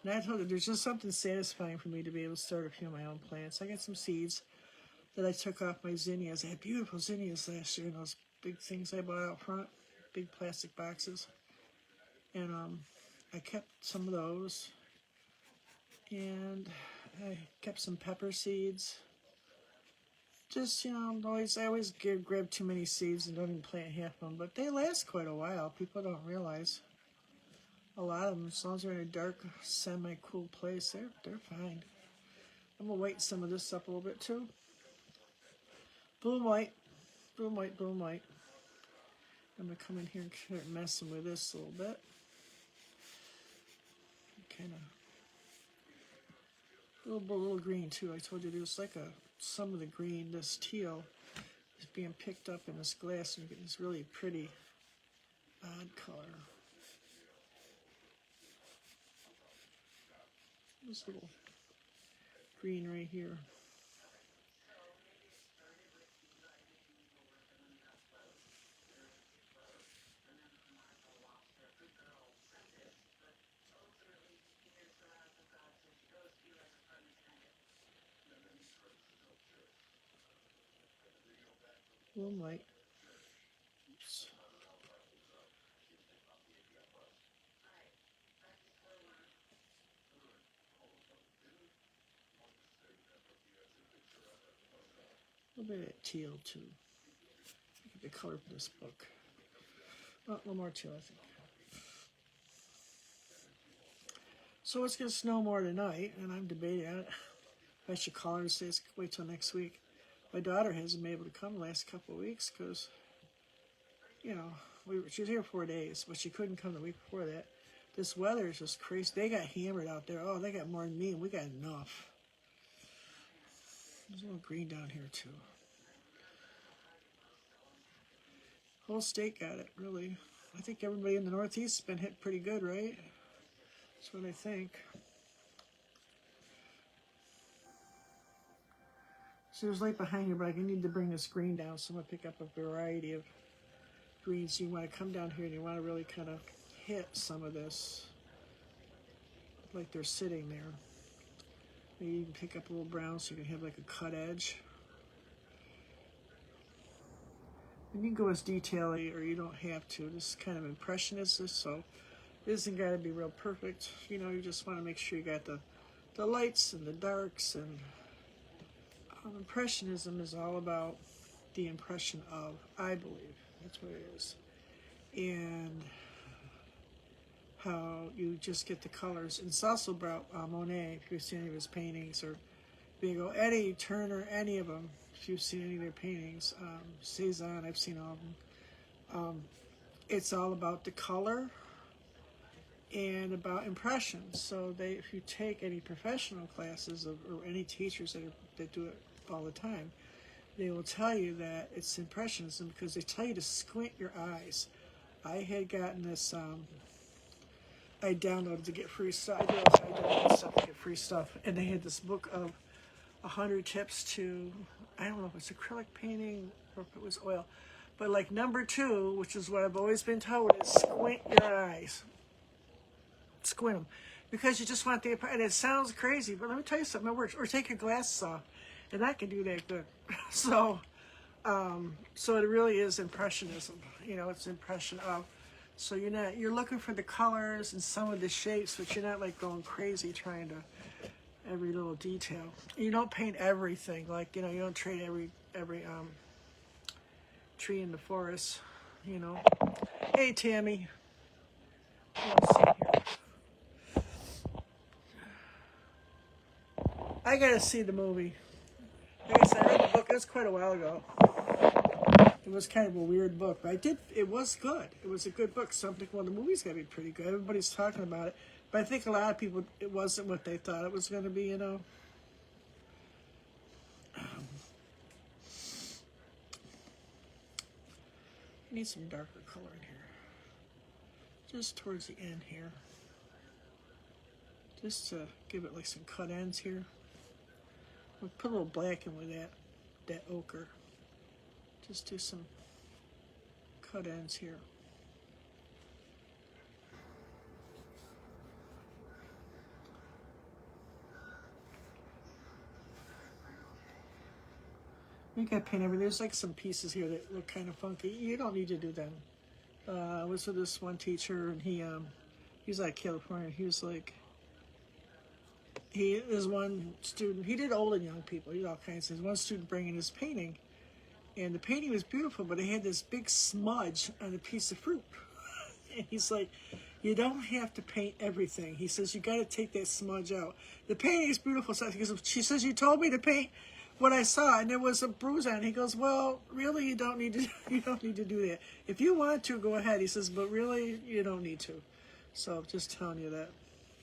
And I told you, there's just something satisfying for me to be able to start a few of my own plants. I got some seeds that I took off my zinnias. I had beautiful zinnias last year in those big things I bought out front, big plastic boxes. And I kept some of those. And I kept some pepper seeds. Just, I always grab too many seeds and don't even plant half of them. But they last quite a while. People don't realize. A lot of them, as long as they're in a dark, semi-cool place, they're fine. I'm going to whiten some of this up a little bit too. Blue and white. Blue and white, blue and white. I'm going to come in here and start messing with this a little bit. Kind of a little green too. I told you there's like some of the green, this teal, is being picked up in this glass, and you get this really pretty odd color. This little green right here. A little light. Oops. A little bit of that teal too. Look at the color for this book. Oh, a little more teal, I think. So it's going to snow more tonight, and I'm debating it. I should call her and say, wait till next week. My daughter hasn't been able to come the last couple of weeks because, you know, she was here 4 days, but she couldn't come the week before that. This weather is just crazy. They got hammered out there. Oh, they got more than me, and we got enough. There's a little green down here, too. Whole state got it, really. I think everybody in the Northeast has been hit pretty good, right? That's what I think. So it was light behind here, but I need to bring this green down, so I'm going to pick up a variety of greens. You want to come down here and you want to really kind of hit some of this, like they're sitting there. Maybe you can pick up a little brown so you can have like a cut edge. And you can go as detailed or you don't have to. This is kind of impressionist, so it isn't got to be real perfect. You know, you just want to make sure you got the lights and the darks. And impressionism is all about the impression of, I believe. That's what it is. And how you just get the colors. And it's also about Monet, if you've seen any of his paintings, or Vigo, Eddie, Turner, any of them, if you've seen any of their paintings. Cezanne, I've seen all of them. It's all about the color and about impressions. So if you take any professional classes or any teachers that do it all the time, they will tell you that it's impressionism because they tell you to squint your eyes. I had gotten this, I downloaded to get free stuff. I downloaded stuff to get free stuff. And they had this book of 100 tips to, I don't know if it's acrylic painting or if it was oil. But like number 2, which is what I've always been told, is squint your eyes. Squint them. Because you just want the, and it sounds crazy, but let me tell you something, it works. Or take your glasses off, and that can do that good. So it really is impressionism. You know, it's impression of. So you're looking for the colors and some of the shapes, but you're not like going crazy trying to every little detail. You don't paint everything. Like, you know, you don't trade every tree in the forest. You know. Hey, Tammy. Let's see here. I gotta see the movie. Like I said, I read the book. It was quite a while ago. It was kind of a weird book, but it was good. It was a good book. So I'm thinking, well, the movie's gotta be pretty good. Everybody's talking about it. But I think a lot of people, it wasn't what they thought it was gonna be, you know. I need some darker color in here. Just towards the end here. Just to give it like some cut ends here. We'll put a little black in with that ochre. Just do some cut ends here. You gotta paint everything. There's like some pieces here that look kind of funky. You don't need to do them. I was with this one teacher, and he's like California. He was like, there's one student. He did old and young people. He did all kinds of things. One student bringing his painting, and the painting was beautiful, but it had this big smudge on a piece of fruit. And he's like, you don't have to paint everything. He says, you got to take that smudge out. The painting is beautiful. So she says, you told me to paint what I saw, and there was a bruise on it. He goes, well, really, you don't need to do that. If you want to, go ahead. He says, but really, you don't need to. So just telling you that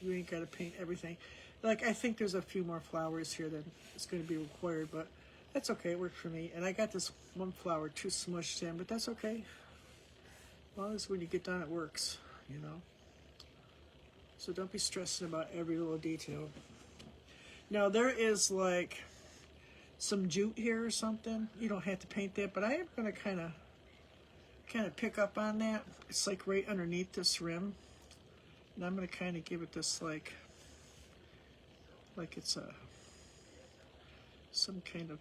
you ain't got to paint everything. Like, I think there's a few more flowers here that it's going to be required, but that's okay. It worked for me. And I got this one flower too smushed in, but that's okay. long as when you get done it works, you know. So don't be stressing about every little detail. Now there is like some jute here or something. You don't have to paint that, but I am going to kind of pick up on that. It's like right underneath this rim. And I'm going to kind of give it this like it's some kind of,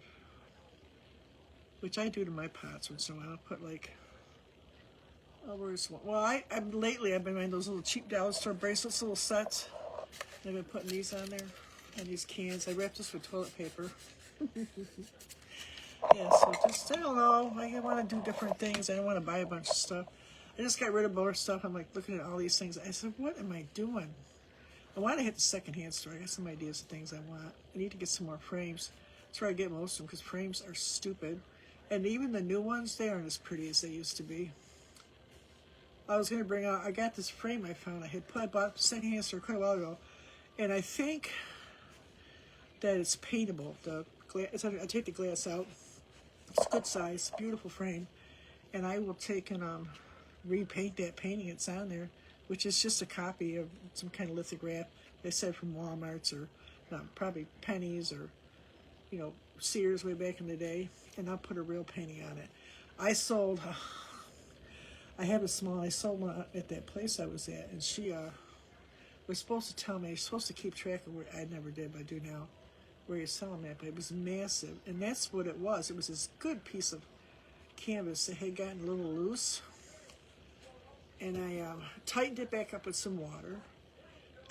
which I do to my pots once in a while. I'll put like, oh, where's one? Well, lately I've been buying those little cheap dollar store bracelets, little sets. I've been putting these on there, and these cans. I wrap this with toilet paper. Yeah, so just, I don't know, I want to do different things. I don't want to buy a bunch of stuff. I just got rid of more stuff. I'm like looking at all these things. I said, what am I doing? I want to hit the secondhand store. I got some ideas of things I want. I need to get some more frames. That's where I get most of them, because frames are stupid. And even the new ones, they aren't as pretty as they used to be. I was going to bring out, I got this frame I found. I bought the secondhand store quite a while ago. And I think that it's paintable. I take the glass out. It's a good size, beautiful frame. And I will take and repaint that painting it's on there, which is just a copy of some kind of lithograph they said from Walmart's or probably Penny's or, you know, Sears way back in the day. And I'll put a real painting on it. I sold one at that place I was at, and she was supposed to tell me, you're supposed to keep track of where, I never did, but I do now, where you sell them at, but it was massive, and that's what it was. It was this good piece of canvas that had gotten a little loose, and I tightened it back up with some water.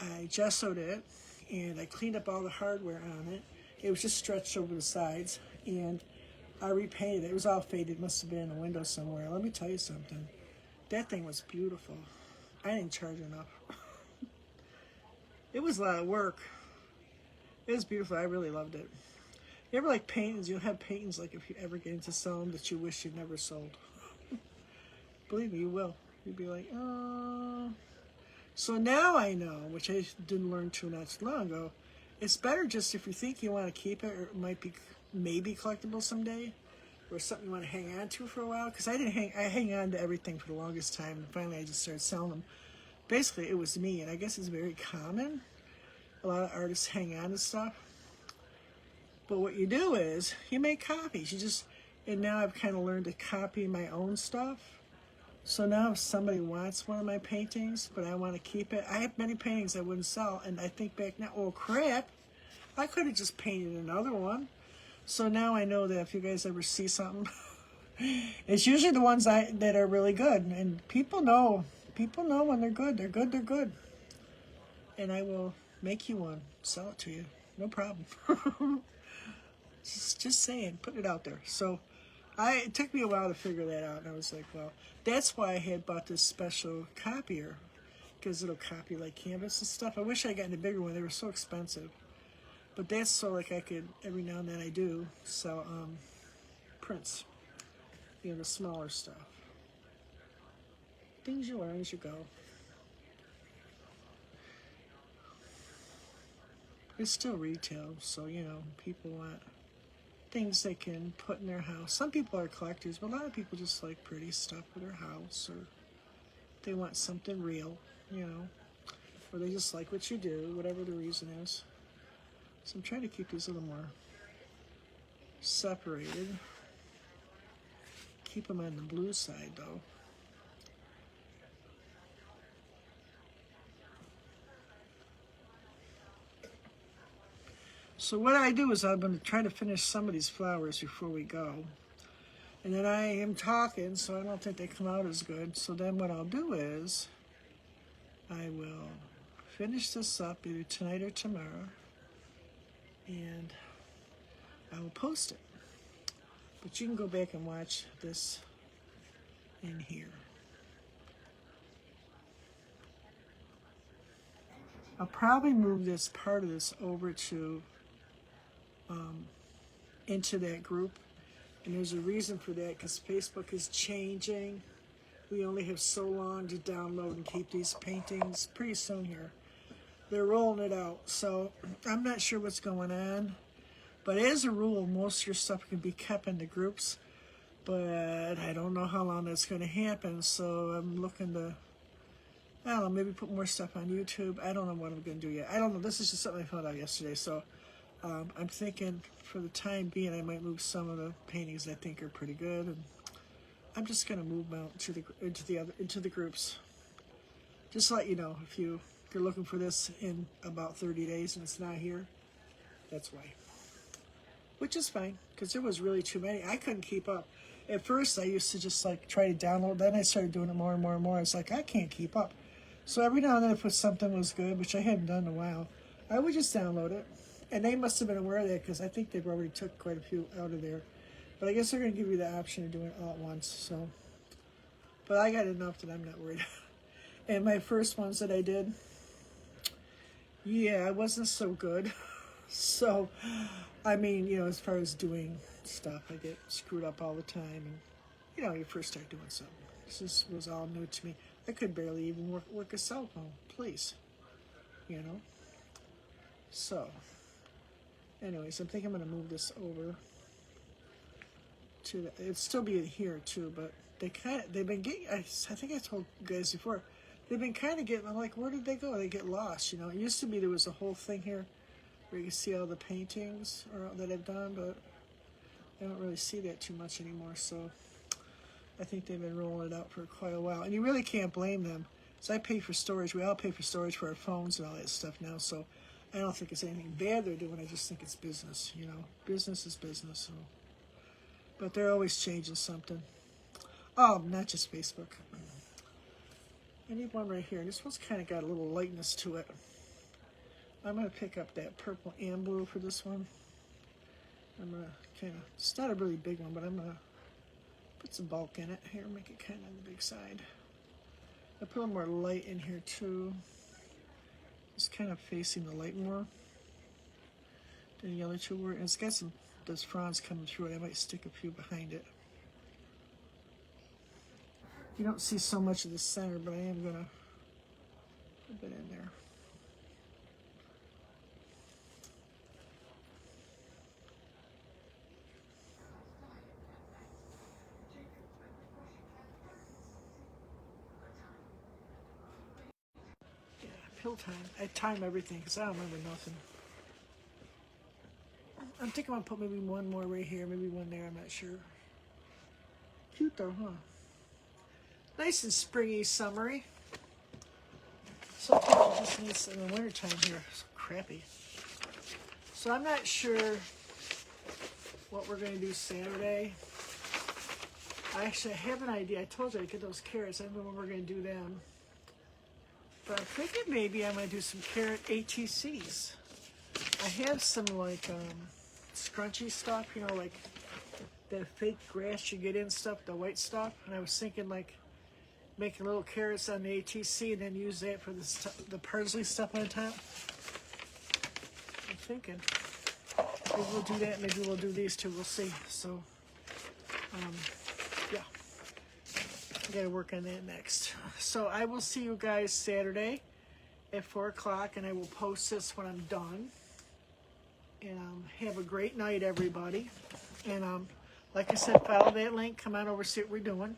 I gessoed it, and I cleaned up all the hardware on it. It was just stretched over the sides, and I repainted it. It was all faded. It must have been in a window somewhere. Let me tell you something. That thing was beautiful. I didn't charge enough. It was a lot of work. It was beautiful. I really loved it. You ever like paintings? You'll have paintings like if you ever get into selling that you wish you'd never sold. Believe me, you will. You'd be like, oh. So now I know, which I didn't learn too long ago, it's better just if you think you want to keep it, or it might be maybe collectible someday, or something you want to hang on to for a while. Because I hang on to everything for the longest time, and finally I just started selling them. Basically, it was me, and I guess it's very common. A lot of artists hang on to stuff. But what you do is, you make copies. And now I've kind of learned to copy my own stuff. So now if somebody wants one of my paintings, but I want to keep it, I have many paintings I wouldn't sell, and I think back now, oh crap, I could have just painted another one. So now I know that if you guys ever see something, it's usually the ones that are really good, and people know when they're good. They're good, they're good. And I will make you one, sell it to you, no problem. Just saying, put it out there. So it took me a while to figure that out, and I was like, well, that's why I had bought this special copier, because it'll copy like canvas and stuff. I wish I got a bigger one. They were so expensive. But that's so like I could, every now and then I do sell prints, you know, the smaller stuff. Things you learn as you go. It's still retail, so, you know, people want things they can put in their house. Some people are collectors, but a lot of people just like pretty stuff for their house, or they want something real, you know, or they just like what you do, whatever the reason is. So I'm trying to keep these a little more separated. Keep them on the blue side, though. So what I do is I'm going to try to finish some of these flowers before we go. And then I am talking, so I don't think they come out as good. So then what I'll do is I will finish this up either tonight or tomorrow, and I will post it. But you can go back and watch this in here. I'll probably move this part of this over to into that group, and there's a reason for that, because Facebook is changing. We only have so long to download and keep these paintings. Pretty soon here, they're rolling it out, so I'm not sure what's going on. But as a rule, most of your stuff can be kept in the groups. But I don't know how long that's going to happen, so I'm looking to, I don't know, maybe put more stuff on YouTube. I don't know what I'm going to do yet. I don't know. This is just something I found out yesterday, so I'm thinking for the time being I might move some of the paintings I think are pretty good, and I'm just going to move them out to into the groups. Just to let you know, if you're looking for this in about 30 days and it's not here, that's why. Which is fine, because there was really too many. I couldn't keep up. At first, I used to just like try to download. Then I started doing it more and more and more. It's like, I can't keep up. So every now and then, if something was good, which I hadn't done in a while, I would just download it. And they must have been aware of that, because I think they've already took quite a few out of there. But I guess they're going to give you the option of doing it all at once. So, but I got enough that I'm not worried. And my first ones that I did, yeah, it wasn't so good. So, I mean, you know, as far as doing stuff, I get screwed up all the time. And, you know, you first start doing something. This was all new to me. I could barely even work a cell phone, please. You know? So, anyways, I'm thinking I'm going to move this over to the, it'd still be in here too, but they've been getting, I think I told you guys before, they've been kind of getting, I'm like, where did they go? They get lost, you know? It used to be there was a whole thing here where you can see all the paintings that I've done, but I don't really see that too much anymore, so I think they've been rolling it out for quite a while. And you really can't blame them. So I pay for storage. We all pay for storage for our phones and all that stuff now, so I don't think it's anything bad they're doing. I just think it's business, you know? Business is business, so. But they're always changing something. Oh, not just Facebook. I need one right here. This one's kind of got a little lightness to it. I'm going to pick up that purple and blue for this one. I'm going to kind of, it's not a really big one, but I'm going to put some bulk in it here, make it kind of on the big side. I put a little more light in here too. It's kind of facing the light more than the other two were. And it's got some, those fronds coming through it. I might stick a few behind it. You don't see so much of the center, but I am going to put a bit in there. Yeah, pill time. I time everything because I don't remember nothing. I'm thinking I'll put maybe one more right here, maybe one there, I'm not sure. Cute though, huh? Nice and springy, summery. Sometimes it just needs in the wintertime here. It's crappy. So I'm not sure what we're going to do Saturday. I actually have an idea. I told you I'd get those carrots. I don't know when we're going to do them. But I'm thinking maybe I'm going to do some carrot ATCs. I have some like scrunchy stuff, you know, like that fake grass you get in stuff, the white stuff. And I was thinking like making little carrots on the ATC and then use that for the parsley stuff on top. I'm thinking maybe we'll do that. Maybe we'll do these two. We'll see. So, yeah. I got to work on that next. So I will see you guys Saturday at 4 o'clock, and I will post this when I'm done. And have a great night, everybody. And like I said, follow that link. Come on over, see what we're doing.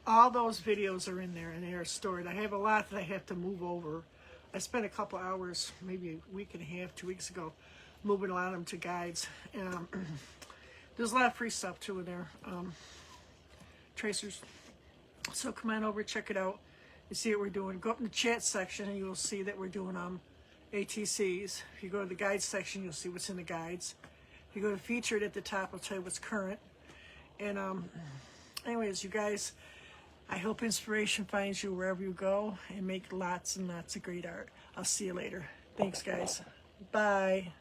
All those videos are in there, and they are stored. I have a lot that I have to move over. I spent a couple hours, maybe a week and a half, 2 weeks ago, moving a lot of them to guides. And there's a lot of free stuff, too, in there. Tracers. So come on over, check it out, and see what we're doing. Go up in the chat section, and you will see that we're doing ATCs. If you go to the guides section, you'll see what's in the guides. If you go to featured at the top, I'll tell you what's current. And anyways, you guys, I hope inspiration finds you wherever you go, and make lots and lots of great art. I'll see you later. Thanks, guys. Bye.